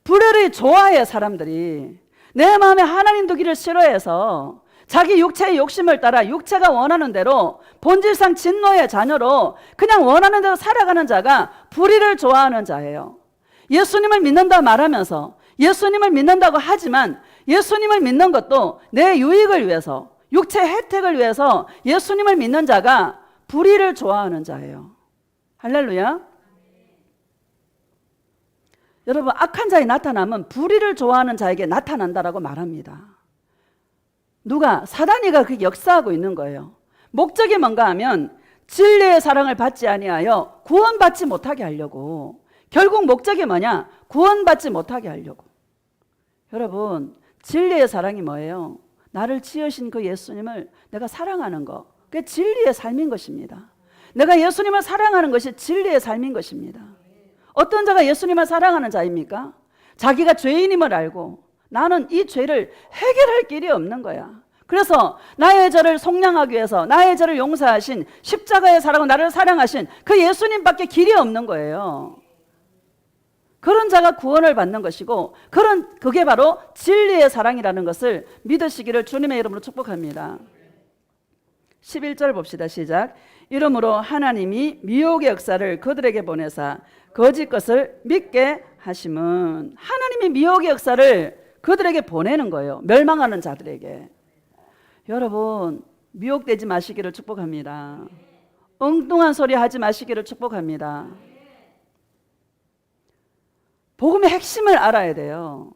불의를 좋아해 사람들이. 내 마음에 하나님 두기를 싫어해서 자기 육체의 욕심을 따라 육체가 원하는 대로 본질상 진노의 자녀로 그냥 원하는 대로 살아가는 자가 불의를 좋아하는 자예요. 예수님을 믿는다 말하면서 예수님을 믿는다고 하지만 예수님을 믿는 것도 내 유익을 위해서 육체 혜택을 위해서 예수님을 믿는 자가 불의를 좋아하는 자예요. 할렐루야. 여러분 악한 자에 나타나면 불의를 좋아하는 자에게 나타난다라고 말합니다. 누가? 사단이가 그렇게 역사하고 있는 거예요. 목적이 뭔가 하면 진리의 사랑을 받지 아니하여 구원받지 못하게 하려고. 결국 목적이 뭐냐? 구원받지 못하게 하려고. 여러분, 진리의 사랑이 뭐예요? 나를 지으신 그 예수님을 내가 사랑하는 거. 그게 진리의 삶인 것입니다. 내가 예수님을 사랑하는 것이 진리의 삶인 것입니다. 어떤 자가 예수님을 사랑하는 자입니까? 자기가 죄인임을 알고 나는 이 죄를 해결할 길이 없는 거야. 그래서 나의 죄를 속량하기 위해서 나의 죄를 용서하신 십자가의 사랑으로 나를 사랑하신 그 예수님밖에 길이 없는 거예요. 그런 자가 구원을 받는 것이고 그게 바로 진리의 사랑이라는 것을 믿으시기를 주님의 이름으로 축복합니다. 11절 봅시다. 시작. 이러므로 하나님이 미혹의 역사를 그들에게 보내사 거짓 것을 믿게 하심은, 하나님이 미혹의 역사를 그들에게 보내는 거예요. 멸망하는 자들에게. 여러분, 미혹되지 마시기를 축복합니다. 엉뚱한 소리 하지 마시기를 축복합니다. 복음의 핵심을 알아야 돼요.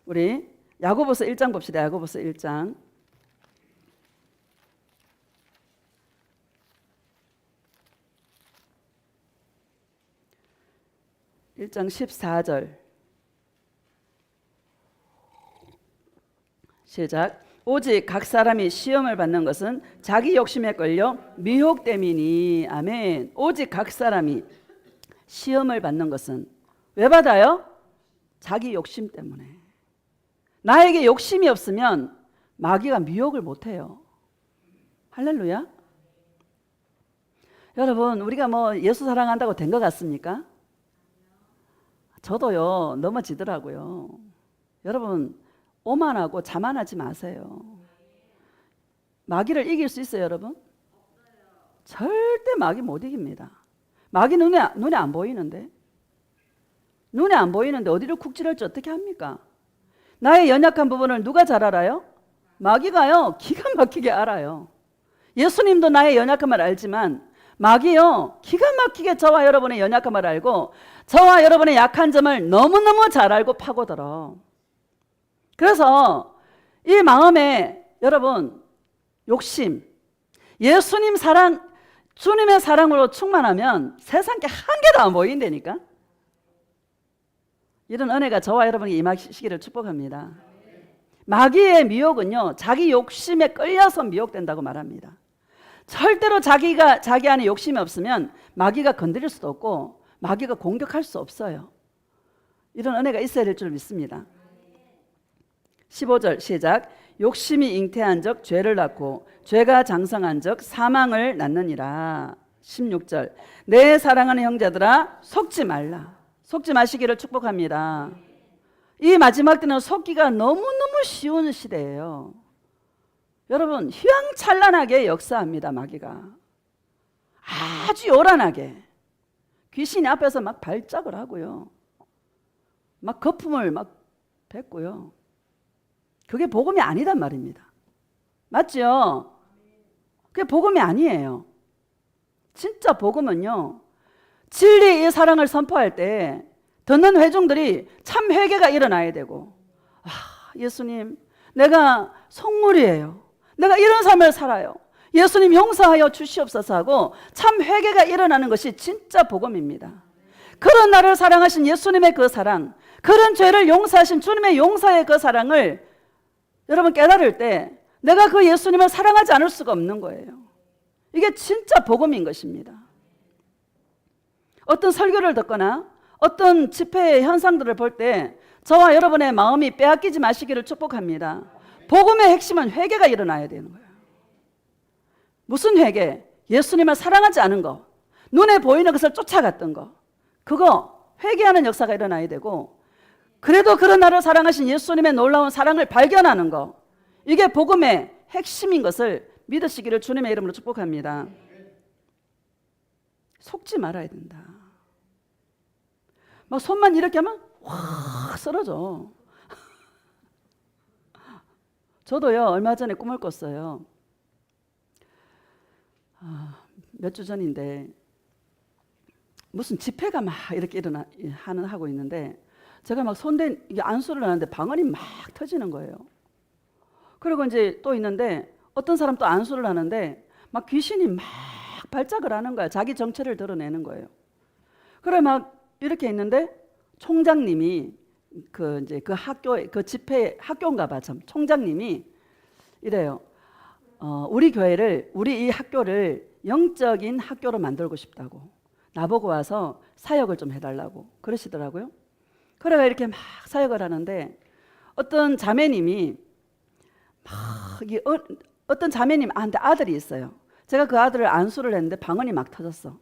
우리 야고보서 1장 봅시다. 야고보서 1장. 1장 14절 시작. 오직 각 사람이 시험을 받는 것은 자기 욕심에 끌려 미혹됨이니. 아멘. 오직 각 사람이 시험을 받는 것은 왜 받아요? 자기 욕심 때문에. 나에게 욕심이 없으면 마귀가 미혹을 못해요. 할렐루야. 여러분, 우리가 뭐 예수 사랑한다고 된 것 같습니까? 저도요, 넘어지더라고요. 여러분, 오만하고 자만하지 마세요. 마귀를 이길 수 있어요, 여러분? 절대 마귀 못 이깁니다. 마귀 눈에 안 보이는데. 눈에 안 보이는데 어디를 쿡 찌를지 어떻게 합니까? 나의 연약한 부분을 누가 잘 알아요? 마귀가요, 기가 막히게 알아요. 예수님도 나의 연약함을 알지만 마귀요, 기가 막히게 저와 여러분의 연약함을 알고 저와 여러분의 약한 점을 너무너무 잘 알고 파고들어. 그래서 이 마음에 여러분 욕심, 예수님 사랑, 주님의 사랑으로 충만하면 세상 게 한 개도 안 보인다니까. 이런 은혜가 저와 여러분에게 임하시기를 축복합니다. 마귀의 미혹은요, 자기 욕심에 끌려서 미혹된다고 말합니다. 절대로 자기 안에 욕심이 없으면 마귀가 건드릴 수도 없고 마귀가 공격할 수 없어요. 이런 은혜가 있어야 될 줄 믿습니다. 15절 시작. 욕심이 잉태한 적 죄를 낳고 죄가 장성한 적 사망을 낳느니라. 16절 내 사랑하는 형제들아 속지 말라. 속지 마시기를 축복합니다. 이 마지막 때는 속기가 너무너무 쉬운 시대예요. 여러분, 휘황찬란하게 역사합니다. 마귀가 아주 요란하게 귀신이 앞에서 막 발작을 하고요, 막 거품을 막 뱉고요. 그게 복음이 아니단 말입니다. 맞죠? 그게 복음이 아니에요. 진짜 복음은요, 진리의 사랑을 선포할 때 듣는 회중들이 참 회개가 일어나야 되고, 예수님, 내가 속물이에요. 내가 이런 삶을 살아요. 예수님 용서하여 주시옵소서 하고 참 회개가 일어나는 것이 진짜 복음입니다. 그런 나를 사랑하신 예수님의 그 사랑, 그런 죄를 용서하신 주님의 용서의 그 사랑을 여러분 깨달을 때 내가 그 예수님을 사랑하지 않을 수가 없는 거예요. 이게 진짜 복음인 것입니다. 어떤 설교를 듣거나 어떤 집회의 현상들을 볼 때 저와 여러분의 마음이 빼앗기지 마시기를 축복합니다. 복음의 핵심은 회개가 일어나야 되는 거예요. 무슨 회개? 예수님을 사랑하지 않은 거, 눈에 보이는 것을 쫓아갔던 거, 그거 회개하는 역사가 일어나야 되고, 그래도 그런 나를 사랑하신 예수님의 놀라운 사랑을 발견하는 거, 이게 복음의 핵심인 것을 믿으시기를 주님의 이름으로 축복합니다. 속지 말아야 된다. 막 손만 이렇게 하면 확 쓰러져. 저도요, 얼마 전에 꿈을 꿨어요. 몇 주 전인데 무슨 집회가 막 이렇게 하고 있는데 제가 막 이게 안수를 하는데 방언이 막 터지는 거예요. 그리고 이제 또 있는데 어떤 사람 또 안수를 하는데 막 귀신이 막 발작을 하는 거야. 자기 정체를 드러내는 거예요. 그래 막 이렇게 있는데 총장님이 이제 그 학교에 그 집회 학교인가 봐. 참 총장님이 이래요. 우리 교회를 우리 이 학교를 영적인 학교로 만들고 싶다고 나보고 와서 사역을 좀 해달라고 그러시더라고요. 그래가 이렇게 막 사역을 하는데 어떤 자매님이 어떤 자매님한테 아들이 있어요. 제가 그 아들을 안수를 했는데 방언이 막 터졌어.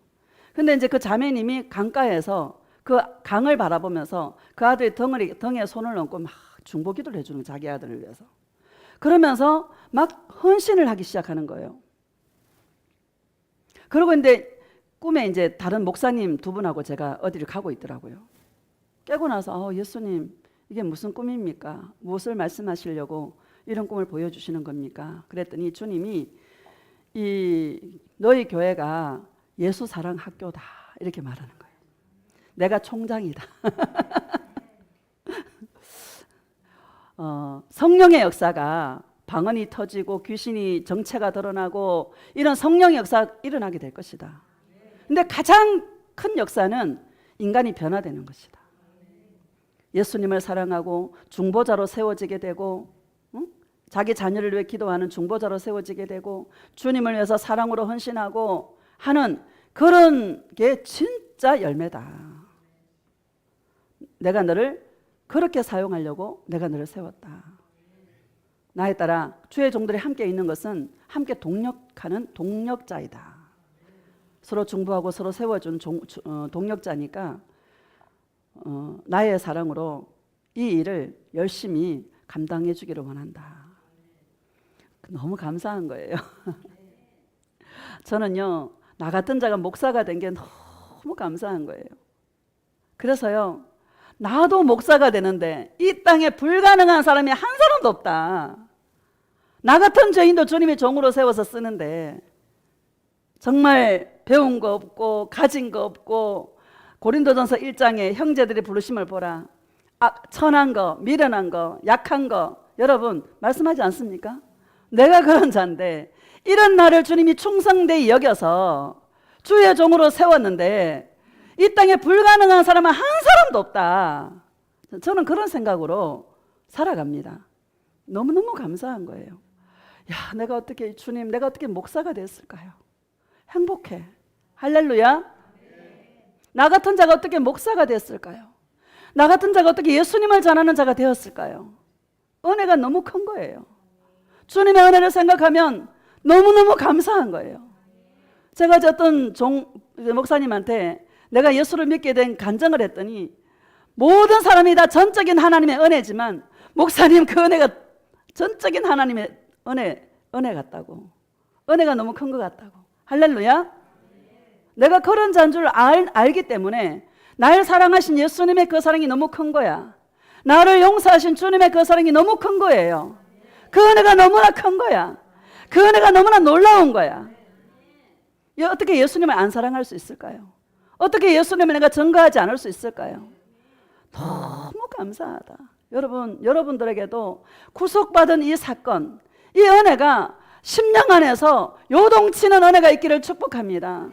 근데 이제 그 자매님이 강가에서 그 강을 바라보면서 그 아들이 등에 손을 얹고 막 중보기도를 해주는 거예요. 자기 아들을 위해서. 그러면서 막 헌신을 하기 시작하는 거예요. 그리고 이제 꿈에 이제 다른 목사님 두 분하고 제가 어디를 가고 있더라고요. 깨고 나서 예수님 이게 무슨 꿈입니까? 무엇을 말씀하시려고 이런 꿈을 보여주시는 겁니까? 그랬더니 주님이 너희 교회가 예수 사랑 학교다 이렇게 말하는 거예요. 내가 총장이다. 성령의 역사가 방언이 터지고 귀신이 정체가 드러나고 이런 성령의 역사가 일어나게 될 것이다. 근데 가장 큰 역사는 인간이 변화되는 것이다. 예수님을 사랑하고 중보자로 세워지게 되고 자기 자녀를 위해 기도하는 중보자로 세워지게 되고 주님을 위해서 사랑으로 헌신하고 하는 그런 게 진짜 열매다. 내가 너를 그렇게 사용하려고 내가 너를 세웠다. 나에 따라 주의 종들이 함께 있는 것은 함께 동력하는 동력자이다. 서로 중보하고 서로 세워주는 동력자니까 나의 사랑으로 이 일을 열심히 감당해 주기를 원한다. 너무 감사한 거예요. 저는요, 나 같은 자가 목사가 된 게 너무 감사한 거예요. 그래서요, 나도 목사가 되는데 이 땅에 불가능한 사람이 한 사람도 없다. 나 같은 죄인도 주님이 종으로 세워서 쓰는데 정말 배운 거 없고 가진 거 없고 고린도전서 1장에 형제들이 부르심을 보라. 천한 거, 미련한 거, 약한 거 여러분 말씀하지 않습니까? 내가 그런 자인데 이런 나를 주님이 충성되이 여겨서 주의 종으로 세웠는데 이 땅에 불가능한 사람은 한 사람도 없다. 저는 그런 생각으로 살아갑니다. 너무너무 감사한 거예요. 야, 내가 어떻게 목사가 됐을까요? 행복해. 할렐루야. 나 같은 자가 어떻게 목사가 됐을까요? 나 같은 자가 어떻게 예수님을 전하는 자가 되었을까요? 은혜가 너무 큰 거예요. 주님의 은혜를 생각하면 너무너무 감사한 거예요. 제가 어떤 목사님한테 내가 예수를 믿게 된 간증을 했더니 모든 사람이 다 전적인 하나님의 은혜지만 목사님 그 은혜가 전적인 하나님의 은혜 같다고. 은혜가 너무 큰 것 같다고. 할렐루야. 내가 그런 자인 줄 알기 때문에 나를 사랑하신 예수님의 그 사랑이 너무 큰 거야. 나를 용서하신 주님의 그 사랑이 너무 큰 거예요. 그 은혜가 너무나 큰 거야. 그 은혜가 너무나 놀라운 거야. 어떻게 예수님을 안 사랑할 수 있을까요? 어떻게 예수님을 내가 증거하지 않을 수 있을까요? 너무 감사하다. 여러분들에게도 구속받은 이 사건, 이 은혜가 심령 안에서 요동치는 은혜가 있기를 축복합니다.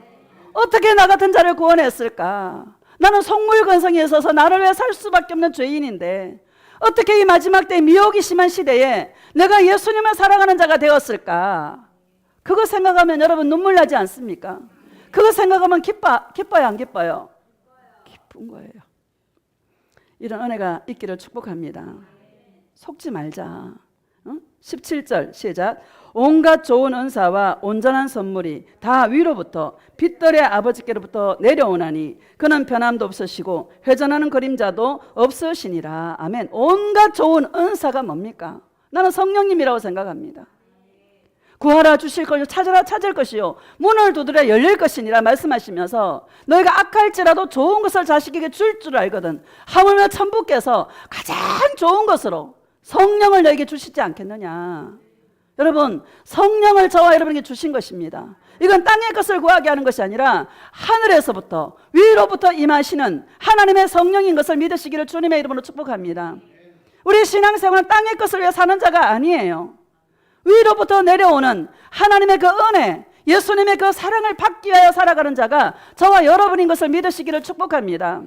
어떻게 나 같은 자를 구원했을까? 나는 속물건성에 있어서 나를 위해 살 수밖에 없는 죄인인데 어떻게 이 마지막 때 미혹이 심한 시대에 내가 예수님을 사랑하는 자가 되었을까? 그거 생각하면 여러분 눈물 나지 않습니까? 그거 생각하면 기뻐요 안 기뻐요? 기쁜 거예요. 이런 은혜가 있기를 축복합니다. 속지 말자. 17절 시작. 온갖 좋은 은사와 온전한 선물이 다 위로부터 빛들의 아버지께로부터 내려오나니 그는 변함도 없으시고 회전하는 그림자도 없으시니라. 아멘. 온갖 좋은 은사가 뭡니까? 나는 성령님이라고 생각합니다. 구하라 주실 것이요 찾으라 찾을 것이요 문을 두드려 열릴 것이니라 말씀하시면서 너희가 악할지라도 좋은 것을 자식에게 줄 알거든 하물며 천부께서 가장 좋은 것으로 성령을 너에게 주시지 않겠느냐. 여러분 성령을 저와 여러분에게 주신 것입니다. 이건 땅의 것을 구하게 하는 것이 아니라 하늘에서부터 위로부터 임하시는 하나님의 성령인 것을 믿으시기를 주님의 이름으로 축복합니다. 우리 신앙생활은 땅의 것을 위해 사는 자가 아니에요. 위로부터 내려오는 하나님의 그 은혜, 예수님의 그 사랑을 받기 위하여 살아가는 자가 저와 여러분인 것을 믿으시기를 축복합니다.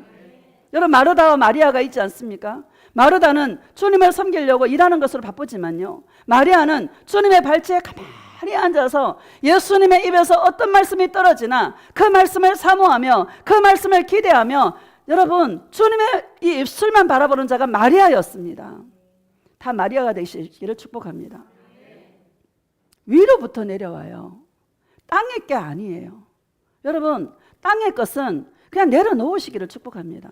여러분, 마르다와 마리아가 있지 않습니까? 마르다는 주님을 섬기려고 일하는 것으로 바쁘지만요, 마리아는 주님의 발치에 가만히 앉아서 예수님의 입에서 어떤 말씀이 떨어지나 그 말씀을 사모하며 그 말씀을 기대하며, 여러분, 주님의 이 입술만 바라보는 자가 마리아였습니다. 다 마리아가 되시기를 축복합니다. 위로부터 내려와요. 땅의 게 아니에요. 여러분, 땅의 것은 그냥 내려놓으시기를 축복합니다.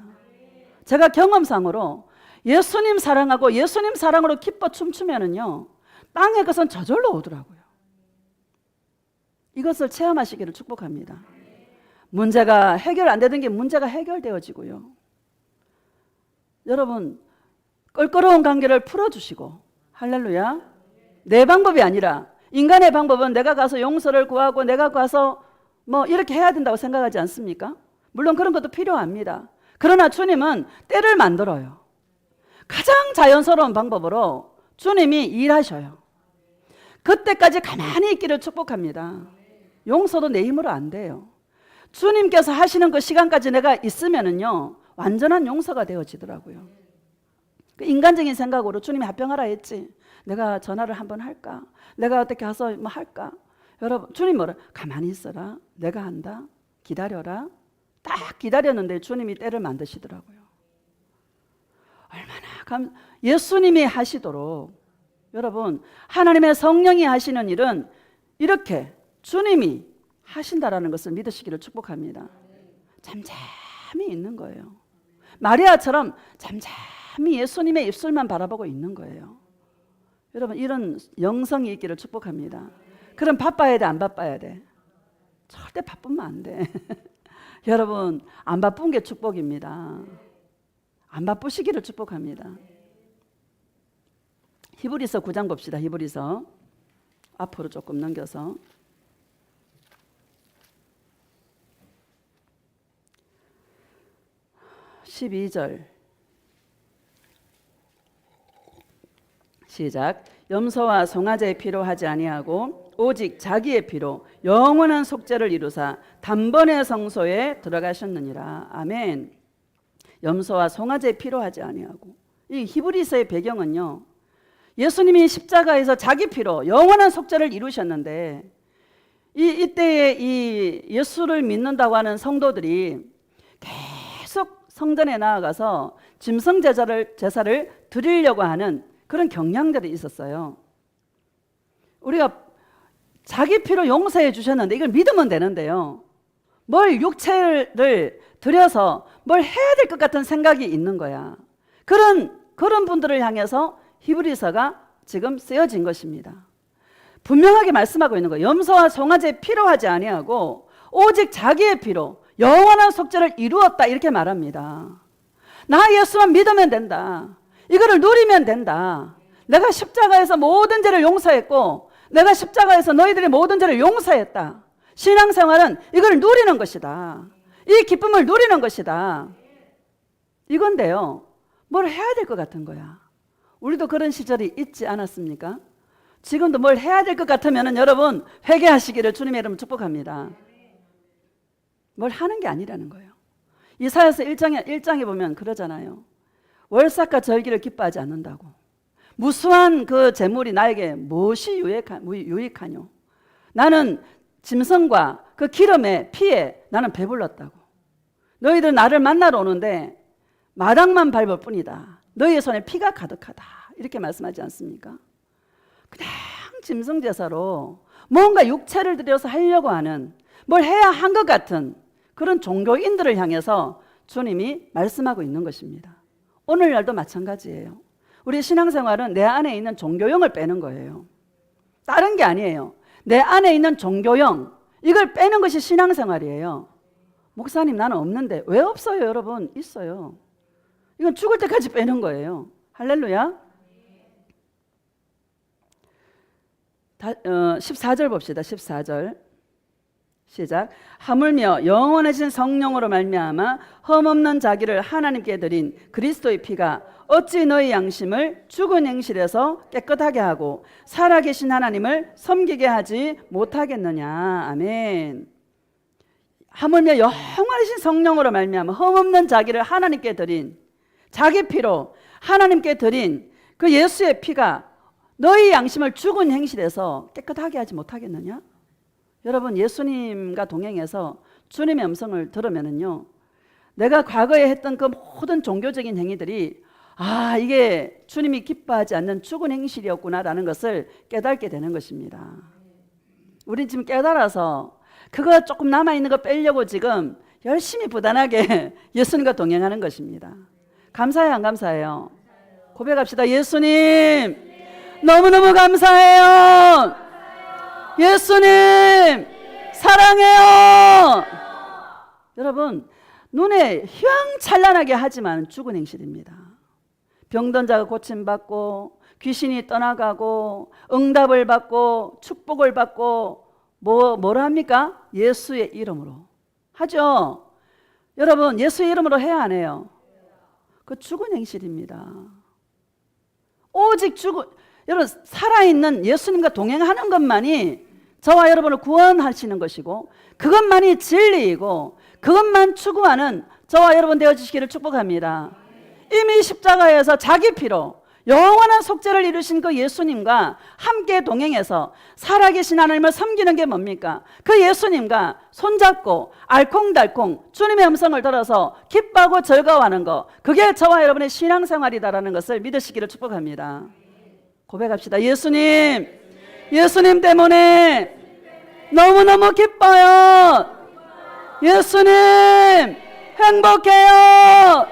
제가 경험상으로 예수님 사랑하고 예수님 사랑으로 기뻐 춤추면은요, 땅의 것은 저절로 오더라고요. 이것을 체험하시기를 축복합니다. 문제가 해결 안 되던 게 문제가 해결되어지고요. 여러분, 껄끄러운 관계를 풀어주시고, 할렐루야. 내 방법이 아니라, 인간의 방법은 내가 가서 용서를 구하고 내가 가서 뭐 이렇게 해야 된다고 생각하지 않습니까? 물론 그런 것도 필요합니다. 그러나 주님은 때를 만들어요. 가장 자연스러운 방법으로 주님이 일하셔요. 그때까지 가만히 있기를 축복합니다. 용서도 내 힘으로 안 돼요. 주님께서 하시는 그 시간까지 내가 있으면은요, 완전한 용서가 되어지더라고요. 그 인간적인 생각으로 주님이 합병하라 했지, 내가 전화를 한번 할까? 내가 어떻게 가서 뭐 할까? 여러분, 주님 뭐라? 가만히 있어라. 내가 한다. 기다려라. 딱 기다렸는데 주님이 때를 만드시더라고요. 얼마나 예수님이 하시도록, 여러분, 하나님의 성령이 하시는 일은 이렇게 주님이 하신다라는 것을 믿으시기를 축복합니다. 잠잠히 있는 거예요. 마리아처럼 잠잠히 예수님의 입술만 바라보고 있는 거예요. 여러분, 이런 영성이 있기를 축복합니다. 그럼 바빠야 돼, 안 바빠야 돼? 절대 바쁘면 안 돼. 여러분, 안 바쁜 게 축복입니다. 안 바쁘시기를 축복합니다. 히브리서 9장 봅시다. 히브리서 앞으로 조금 넘겨서 12절 시작. 염소와 송아지의 피로 하지 아니하고 오직 자기의 피로 영원한 속죄를 이루사 단번에 성소에 들어가셨느니라. 아멘. 염소와 송아지의 피로 하지 아니하고, 이 히브리서의 배경은요, 예수님이 십자가에서 자기 피로 영원한 속죄를 이루셨는데, 이때에 이 예수를 믿는다고 하는 성도들이 계속 성전에 나아가서 짐승 제사를 드리려고 하는 그런 경향들이 있었어요. 우리가 자기 피로 용서해 주셨는데 이걸 믿으면 되는데요, 뭘 육체를 들여서 뭘 해야 될 것 같은 생각이 있는 거야. 그런 분들을 향해서 히브리서가 지금 쓰여진 것입니다. 분명하게 말씀하고 있는 거예요. 염소와 송아지의 피로 하지 아니하고 오직 자기의 피로 영원한 속죄를 이루었다, 이렇게 말합니다. 나 예수만 믿으면 된다. 이거를 누리면 된다. 내가 십자가에서 모든 죄를 용서했고 내가 십자가에서 너희들의 모든 죄를 용서했다. 신앙생활은 이걸 누리는 것이다. 이 기쁨을 누리는 것이다. 이건데요, 뭘 해야 될 것 같은 거야. 우리도 그런 시절이 있지 않았습니까? 지금도 뭘 해야 될 것 같으면 여러분 회개하시기를 주님의 이름으로 축복합니다. 뭘 하는 게 아니라는 거예요. 이사야서 1장에 보면 그러잖아요. 월삭과 절기를 기뻐하지 않는다고. 무수한 그 재물이 나에게 무엇이 유익하뇨? 나는 짐승과 그 기름의 피에 나는 배불렀다고. 너희들 나를 만나러 오는데 마당만 밟을 뿐이다. 너희의 손에 피가 가득하다. 이렇게 말씀하지 않습니까? 그냥 짐승 제사로 뭔가 육체를 들여서 하려고 하는, 뭘 해야 한 것 같은 그런 종교인들을 향해서 주님이 말씀하고 있는 것입니다. 오늘날도 마찬가지예요. 우리 신앙생활은 내 안에 있는 종교형을 빼는 거예요. 다른 게 아니에요. 내 안에 있는 종교형, 이걸 빼는 것이 신앙생활이에요. 목사님, 나는 없는데. 왜 없어요, 여러분? 있어요. 이건 죽을 때까지 빼는 거예요. 할렐루야. 14절 봅시다. 14절. 시작. 하물며 영원하신 성령으로 말미암아 흠없는 자기를 하나님께 드린 그리스도의 피가 어찌 너희 양심을 죽은 행실에서 깨끗하게 하고 살아계신 하나님을 섬기게 하지 못하겠느냐. 아멘. 하물며 영원하신 성령으로 말미암아 흠없는 자기를 하나님께 드린, 자기 피로 하나님께 드린 그 예수의 피가 너희 양심을 죽은 행실에서 깨끗하게 하지 못하겠느냐? 여러분, 예수님과 동행해서 주님의 음성을 들으면은요, 내가 과거에 했던 그 모든 종교적인 행위들이 이게 주님이 기뻐하지 않는 죽은 행실이었구나라는 것을 깨닫게 되는 것입니다. 우린 지금 깨달아서 그거 조금 남아있는 거 빼려고 지금 열심히 부단하게 예수님과 동행하는 것입니다. 감사해요, 안 감사해요? 고백합시다. 예수님, 너무너무 감사해요. 예수님, 사랑해요. 여러분, 눈에 휘황찬란하게 하지만 죽은 행실입니다. 병든 자가 고침받고 귀신이 떠나가고 응답을 받고 축복을 받고 뭐라 합니까? 예수의 이름으로 하죠. 여러분, 예수의 이름으로 해야 안 해요? 그 죽은 행실입니다. 오직 여러분, 살아있는 예수님과 동행하는 것만이 저와 여러분을 구원하시는 것이고 그것만이 진리이고 그것만 추구하는 저와 여러분 되어주시기를 축복합니다. 이미 십자가에서 자기 피로 영원한 속죄를 이루신 그 예수님과 함께 동행해서 살아계신 하나님을 섬기는 게 뭡니까? 그 예수님과 손잡고 알콩달콩 주님의 음성을 들어서 기뻐하고 즐거워하는 거, 그게 저와 여러분의 신앙생활이다라는 것을 믿으시기를 축복합니다. 고백합시다. 예수님, 예수님 때문에 너무너무 기뻐요. 예수님, 행복해요.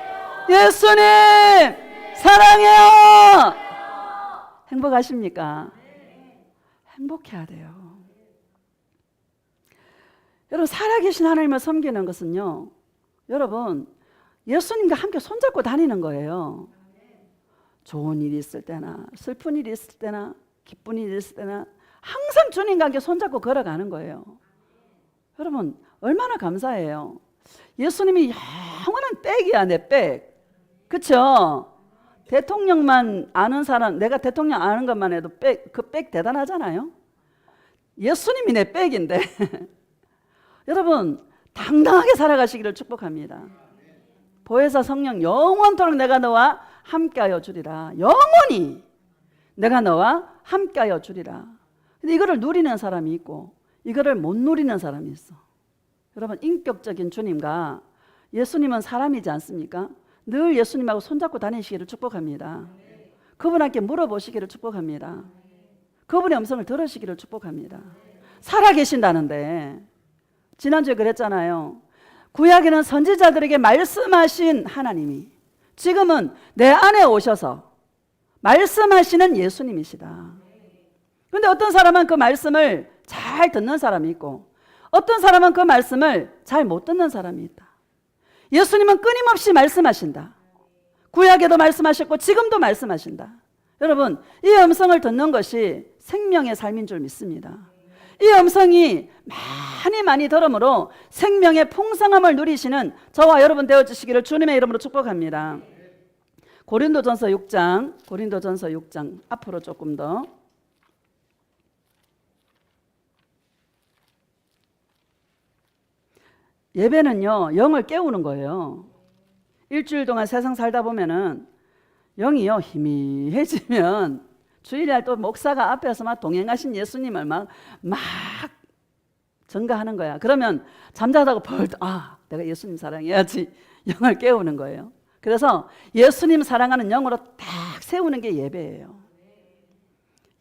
예수님, 사랑해요. 행복하십니까? 행복해야 돼요. 여러분, 살아계신 하나님을 섬기는 것은요, 여러분, 예수님과 함께 손잡고 다니는 거예요. 좋은 일이 있을 때나 슬픈 일이 있을 때나 기쁜 일이 있을 때나 항상 주님과 함께 손잡고 걸어가는 거예요. 여러분, 얼마나 감사해요. 예수님이 영원한 백이야, 내 백. 그렇죠? 대통령만 아는 사람, 내가 대통령 아는 것만 해도 그 백 대단하잖아요. 예수님이 내 백인데 여러분, 당당하게 살아가시기를 축복합니다. 보혜사 성령 영원토록 내가 너와 함께하여 주리라. 영원히 내가 너와 함께하여 주리라. 근데 이거를 누리는 사람이 있고 이거를 못 누리는 사람이 있어. 여러분, 인격적인 주님과 예수님은 사람이지 않습니까? 늘 예수님하고 손잡고 다니시기를 축복합니다. 그분께 물어보시기를 축복합니다. 그분의 음성을 들으시기를 축복합니다. 살아계신다는데, 지난주에 그랬잖아요. 구약에는 선지자들에게 말씀하신 하나님이 지금은 내 안에 오셔서 말씀하시는 예수님이시다. 그런데 어떤 사람은 그 말씀을 잘 듣는 사람이 있고 어떤 사람은 그 말씀을 잘 못 듣는 사람이 있다. 예수님은 끊임없이 말씀하신다. 구약에도 말씀하셨고 지금도 말씀하신다. 여러분, 이 음성을 듣는 것이 생명의 삶인 줄 믿습니다. 이 음성이 많이 들음으로 생명의 풍성함을 누리시는 저와 여러분 되어주시기를 주님의 이름으로 축복합니다. 고린도전서 6장 앞으로 조금 더. 예배는요, 영을 깨우는 거예요. 일주일 동안 세상 살다 보면은 영이요 희미해지면 주일날 또 목사가 앞에서 막 동행하신 예수님을 막 전가하는 거야. 그러면 잠자다가 내가 예수님 사랑해야지. 영을 깨우는 거예요. 그래서 예수님 사랑하는 영으로 딱 세우는 게 예배예요.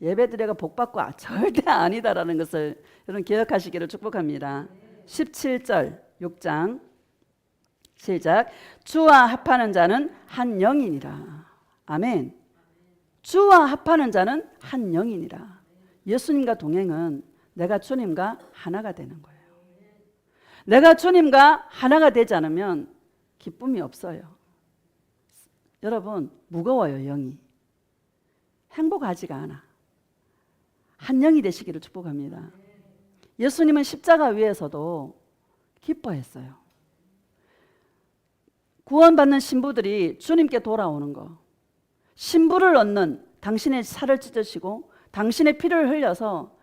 예배드려가 복받고 절대 아니다라는 것을 여러분 기억하시기를 축복합니다. 17절 6장 시작. 주와 합하는 자는 한 영이니라. 아멘. 주와 합하는 자는 한 영이니라. 예수님과 동행은 내가 주님과 하나가 되는 거예요. 내가 주님과 하나가 되지 않으면 기쁨이 없어요. 여러분, 무거워요. 영이 행복하지가 않아. 한 영이 되시기를 축복합니다. 예수님은 십자가 위에서도 기뻐했어요. 구원받는 신부들이 주님께 돌아오는 거, 신부를 얻는 당신의 살을 찢으시고 당신의 피를 흘려서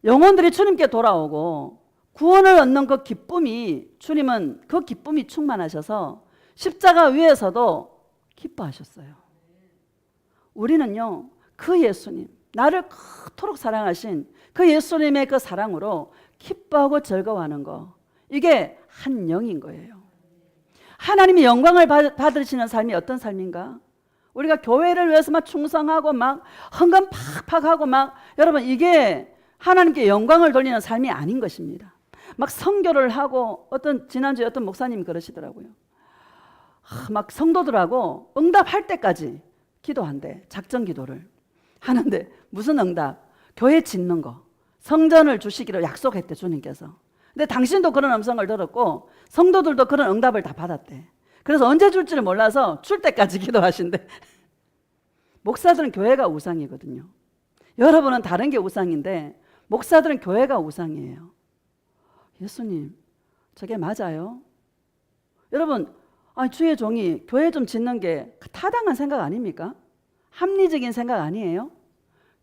영혼들이 주님께 돌아오고 구원을 얻는 그 기쁨이, 주님은 그 기쁨이 충만하셔서 십자가 위에서도 기뻐하셨어요. 우리는요, 그 예수님, 나를 그토록 사랑하신 그 예수님의 그 사랑으로 기뻐하고 즐거워하는 거, 이게 한 영인 거예요. 하나님이 영광을 받으시는 삶이 어떤 삶인가? 우리가 교회를 위해서 막 충성하고 막 헌금 팍팍 하고 막, 여러분, 이게 하나님께 영광을 돌리는 삶이 아닌 것입니다. 막 선교를 하고, 지난주에 어떤 목사님이 그러시더라고요. 막 성도들하고 응답할 때까지 기도한대. 작전 기도를 하는데 무슨 응답? 교회 짓는 거, 성전을 주시기로 약속했대, 주님께서. 근데 당신도 그런 음성을 들었고 성도들도 그런 응답을 다 받았대. 그래서 언제 줄지를 몰라서 줄 때까지 기도하신대. 목사들은 교회가 우상이거든요. 여러분은 다른 게 우상인데 목사들은 교회가 우상이에요. 예수님, 저게 맞아요? 여러분, 주의 종이 교회 좀 짓는 게 타당한 생각 아닙니까? 합리적인 생각 아니에요?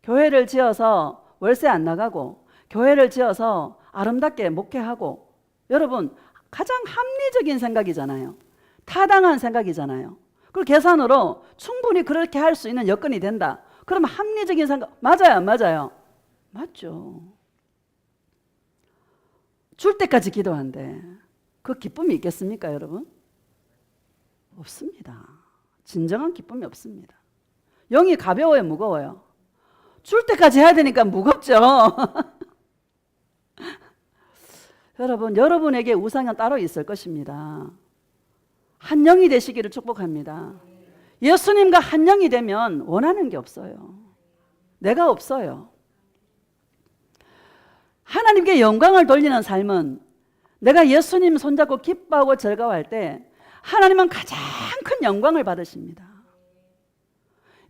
교회를 지어서 월세 안 나가고, 교회를 지어서 아름답게 목회하고, 여러분, 가장 합리적인 생각이잖아요. 타당한 생각이잖아요. 그리고 계산으로 충분히 그렇게 할 수 있는 여건이 된다. 그러면 합리적인 생각, 맞아요, 안 맞아요? 맞죠. 줄 때까지 기도한대. 그 기쁨이 있겠습니까, 여러분? 없습니다. 진정한 기쁨이 없습니다. 영이 가벼워요, 무거워요? 줄 때까지 해야 되니까 무겁죠. 여러분, 여러분에게 우상은 따로 있을 것입니다. 한 영이 되시기를 축복합니다. 예수님과 한 영이 되면 원하는 게 없어요. 내가 없어요. 하나님께 영광을 돌리는 삶은, 내가 예수님 손잡고 기뻐하고 즐거워할 때 하나님은 가장 큰 영광을 받으십니다.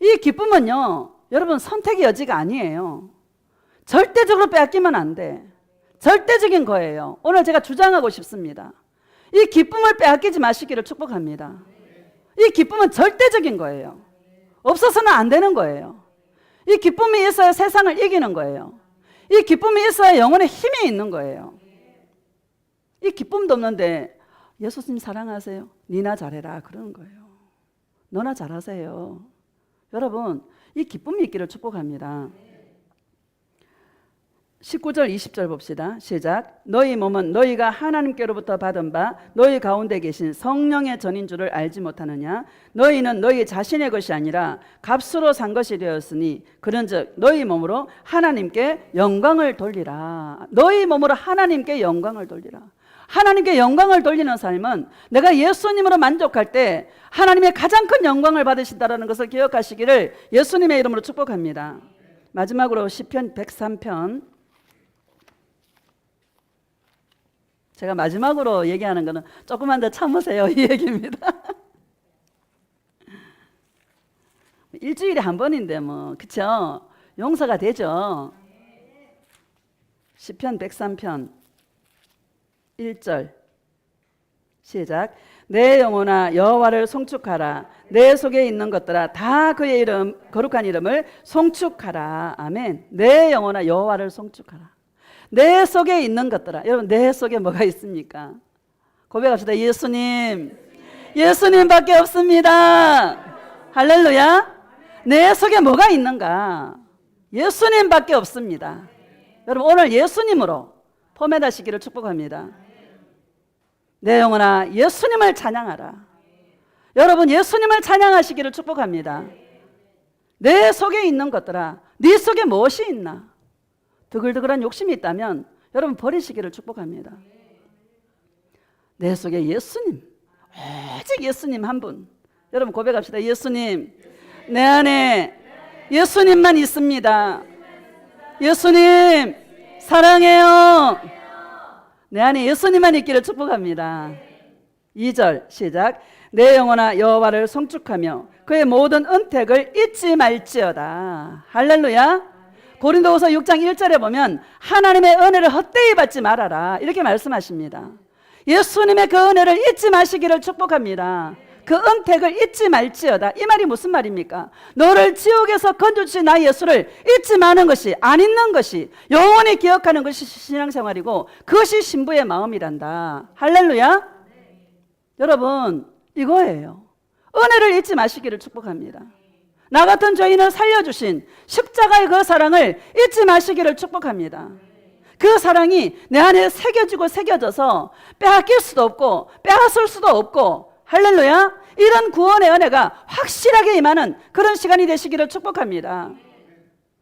이 기쁨은요, 여러분, 선택의 여지가 아니에요. 절대적으로 빼앗기면 안 돼. 절대적인 거예요. 오늘 제가 주장하고 싶습니다. 이 기쁨을 빼앗기지 마시기를 축복합니다. 이 기쁨은 절대적인 거예요. 없어서는 안 되는 거예요. 이 기쁨이 있어야 세상을 이기는 거예요. 이 기쁨이 있어야 영혼의 힘이 있는 거예요. 이 기쁨도 없는데 예수님 사랑하세요? 니나 잘해라 그러는 거예요. 너나 잘하세요. 여러분, 이 기쁨이 있기를 축복합니다. 19절 20절 봅시다. 시작. 너희 몸은 너희가 하나님께로부터 받은 바 너희 가운데 계신 성령의 전인 줄을 알지 못하느냐? 너희는 너희 자신의 것이 아니라 값으로 산 것이 되었으니 그런즉 너희 몸으로 하나님께 영광을 돌리라. 너희 몸으로 하나님께 영광을 돌리라. 하나님께 영광을 돌리는 삶은 내가 예수님으로 만족할 때 하나님의 가장 큰 영광을 받으신다는 것을 기억하시기를 예수님의 이름으로 축복합니다. 마지막으로 시편 103편, 제가 마지막으로 얘기하는 거는 조금만 더 참으세요, 이 얘기입니다. 일주일에 한 번인데 뭐, 그쵸? 용서가 되죠. 시편 103편 1절 시작. 내 영혼아 여호와를 송축하라. 내 속에 있는 것들아 다 그의 이름, 거룩한 이름을 송축하라. 아멘. 내 영혼아 여호와를 송축하라. 내 속에 있는 것들아. 여러분, 내 속에 뭐가 있습니까? 고백합시다. 예수님, 예수님밖에 없습니다. 할렐루야. 내 속에 뭐가 있는가? 예수님밖에 없습니다. 여러분, 오늘 예수님으로 포맷하시기를 축복합니다. 내 영혼아 예수님을 찬양하라. 여러분, 예수님을 찬양하시기를 축복합니다. 내 속에 있는 것들아, 네 속에 무엇이 있나? 드글드글한 욕심이 있다면 여러분 버리시기를 축복합니다. 내 속에 예수님, 오직 예수님 한 분. 여러분 고백합시다. 예수님, 내 안에 예수님만 있습니다. 예수님 사랑해요. 내 안에 예수님만 있기를 축복합니다. 2절 시작. 내 영혼아 여호와를 송축하며 그의 모든 은택을 잊지 말지어다. 할렐루야. 고린도후서 6장 1절에 보면 하나님의 은혜를 헛되이 받지 말아라 이렇게 말씀하십니다. 예수님의 그 은혜를 잊지 마시기를 축복합니다. 그 은택을 잊지 말지어다. 이 말이 무슨 말입니까? 너를 지옥에서 건져주신 나 예수를 잊지 마는 것이, 안 잊는 것이, 영원히 기억하는 것이 신앙생활이고 그것이 신부의 마음이란다. 할렐루야. 여러분 이거예요. 은혜를 잊지 마시기를 축복합니다. 나 같은 죄인을 살려주신 십자가의 그 사랑을 잊지 마시기를 축복합니다. 그 사랑이 내 안에 새겨지고 새겨져서 빼앗길 수도 없고 빼앗을 수도 없고, 할렐루야, 이런 구원의 은혜가 확실하게 임하는 그런 시간이 되시기를 축복합니다.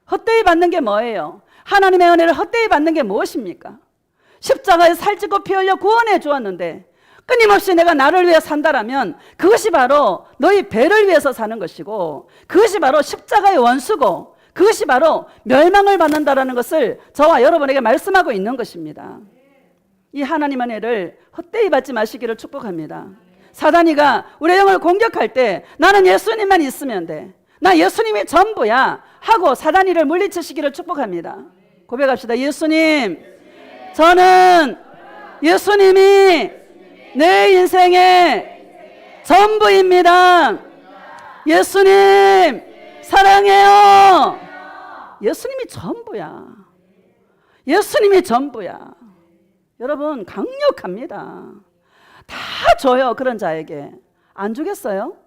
헛되이 받는 게 뭐예요? 하나님의 은혜를 헛되이 받는 게 무엇입니까? 십자가에 살찌고 피 흘려 구원해 주었는데 끊임없이 내가 나를 위해 산다라면 그것이 바로 너희 배를 위해서 사는 것이고, 그것이 바로 십자가의 원수고, 그것이 바로 멸망을 받는다라는 것을 저와 여러분에게 말씀하고 있는 것입니다. 이 하나님의 은혜를 헛되이 받지 마시기를 축복합니다. 사단이가 우리의 영을 공격할 때 나는 예수님만 있으면 돼, 나 예수님이 전부야 하고 사단이를 물리치시기를 축복합니다. 고백합시다. 예수님, 저는 예수님이 내 인생의 전부입니다. 예수님 사랑해요. 예수님이 전부야. 예수님이 전부야. 여러분 강력합니다. 다 줘요. 그런 자에게 안 주겠어요?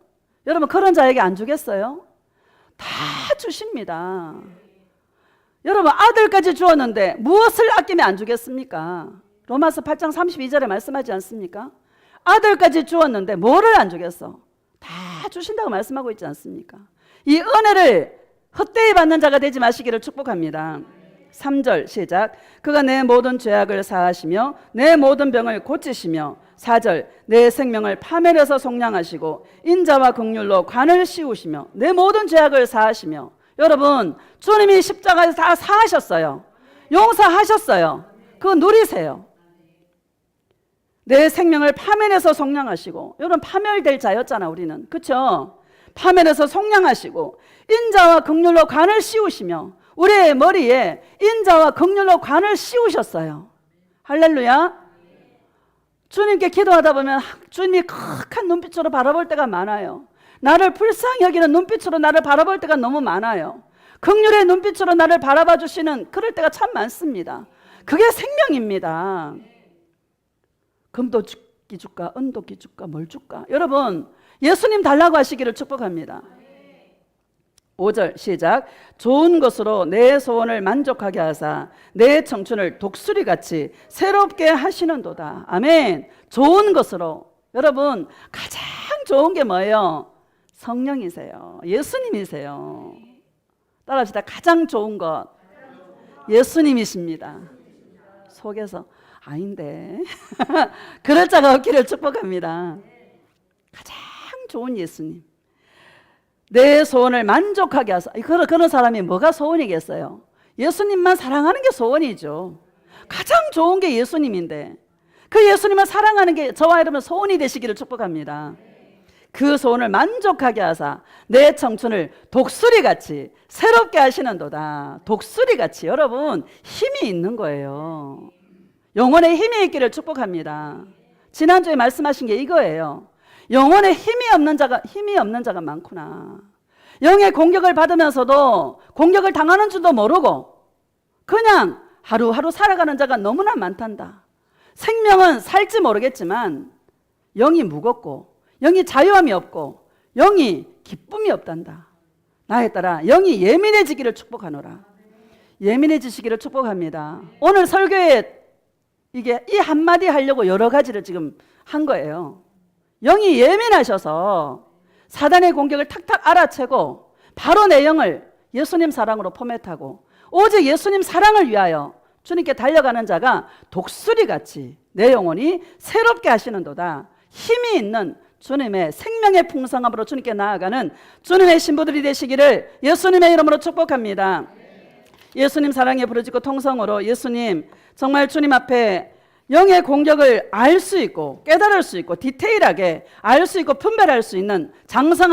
여러분 그런 자에게 안 주겠어요? 다 주십니다. 여러분 아들까지 주었는데 무엇을 아끼면 안 주겠습니까? 로마서 8장 32절에 말씀하지 않습니까? 아들까지 주었는데 뭐를 안 주겠어? 다 주신다고 말씀하고 있지 않습니까? 이 은혜를 헛되이 받는 자가 되지 마시기를 축복합니다. 3절 시작. 그가 내 모든 죄악을 사하시며 내 모든 병을 고치시며, 4절, 내 생명을 파멸해서 속량하시고 인자와 긍휼로 관을 씌우시며 내 모든 죄악을 사하시며. 여러분 주님이 십자가에서 다 사하셨어요. 용서하셨어요. 그거 누리세요. 내 생명을 파멸해서 속량하시고. 여러분 파멸될 자였잖아 우리는, 그렇죠? 파멸해서 속량하시고 인자와 긍휼로 관을 씌우시며, 우리의 머리에 인자와 긍휼로 관을 씌우셨어요. 할렐루야. 주님께 기도하다 보면 주님이 크한 눈빛으로 바라볼 때가 많아요. 나를 불쌍히 여기는 눈빛으로 나를 바라볼 때가 너무 많아요. 긍휼의 눈빛으로 나를 바라봐 주시는 그럴 때가 참 많습니다. 그게 생명입니다. 금도 줄까 은도 줄까 뭘 줄까? 여러분 예수님 달라고 하시기를 축복합니다. 5절 시작. 좋은 것으로 내 소원을 만족하게 하사 내 청춘을 독수리같이 새롭게 하시는도다. 아멘. 좋은 것으로. 여러분 가장 좋은 게 뭐예요? 성령이세요. 예수님이세요. 따라합시다. 가장 좋은 것 예수님이십니다. 속에서 아닌데 그럴 자가 없기를 축복합니다. 가장 좋은 예수님. 내 소원을 만족하게 하사. 그런 사람이 뭐가 소원이겠어요? 예수님만 사랑하는 게 소원이죠. 가장 좋은 게 예수님인데 그 예수님을 사랑하는 게 저와 여러분 소원이 되시기를 축복합니다. 그 소원을 만족하게 하사 내 청춘을 독수리같이 새롭게 하시는도다. 독수리같이. 여러분 힘이 있는 거예요. 영혼에 힘이 있기를 축복합니다. 지난주에 말씀하신 게 이거예요. 영혼에 힘이 없는 자가 많구나. 영의 공격을 받으면서도 공격을 당하는 줄도 모르고 그냥 하루하루 살아가는 자가 너무나 많단다. 생명은 살지 모르겠지만 영이 무겁고 영이 자유함이 없고 영이 기쁨이 없단다. 나에 따라 영이 예민해지기를 축복하노라. 예민해지시기를 축복합니다. 오늘 설교에 이게 이 한마디 하려고 여러 가지를 지금 한 거예요. 영이 예민하셔서 사단의 공격을 탁탁 알아채고 바로 내 영을 예수님 사랑으로 포맷하고 오직 예수님 사랑을 위하여 주님께 달려가는 자가 독수리같이 내 영혼이 새롭게 하시는도다. 힘이 있는 주님의 생명의 풍성함으로 주님께 나아가는 주님의 신부들이 되시기를 예수님의 이름으로 축복합니다. 예수님 사랑에 부르짖고 통성으로 예수님 정말 주님 앞에 영의 공격을 알 수 있고 깨달을 수 있고 디테일하게 알 수 있고 분별할 수 있는 장성한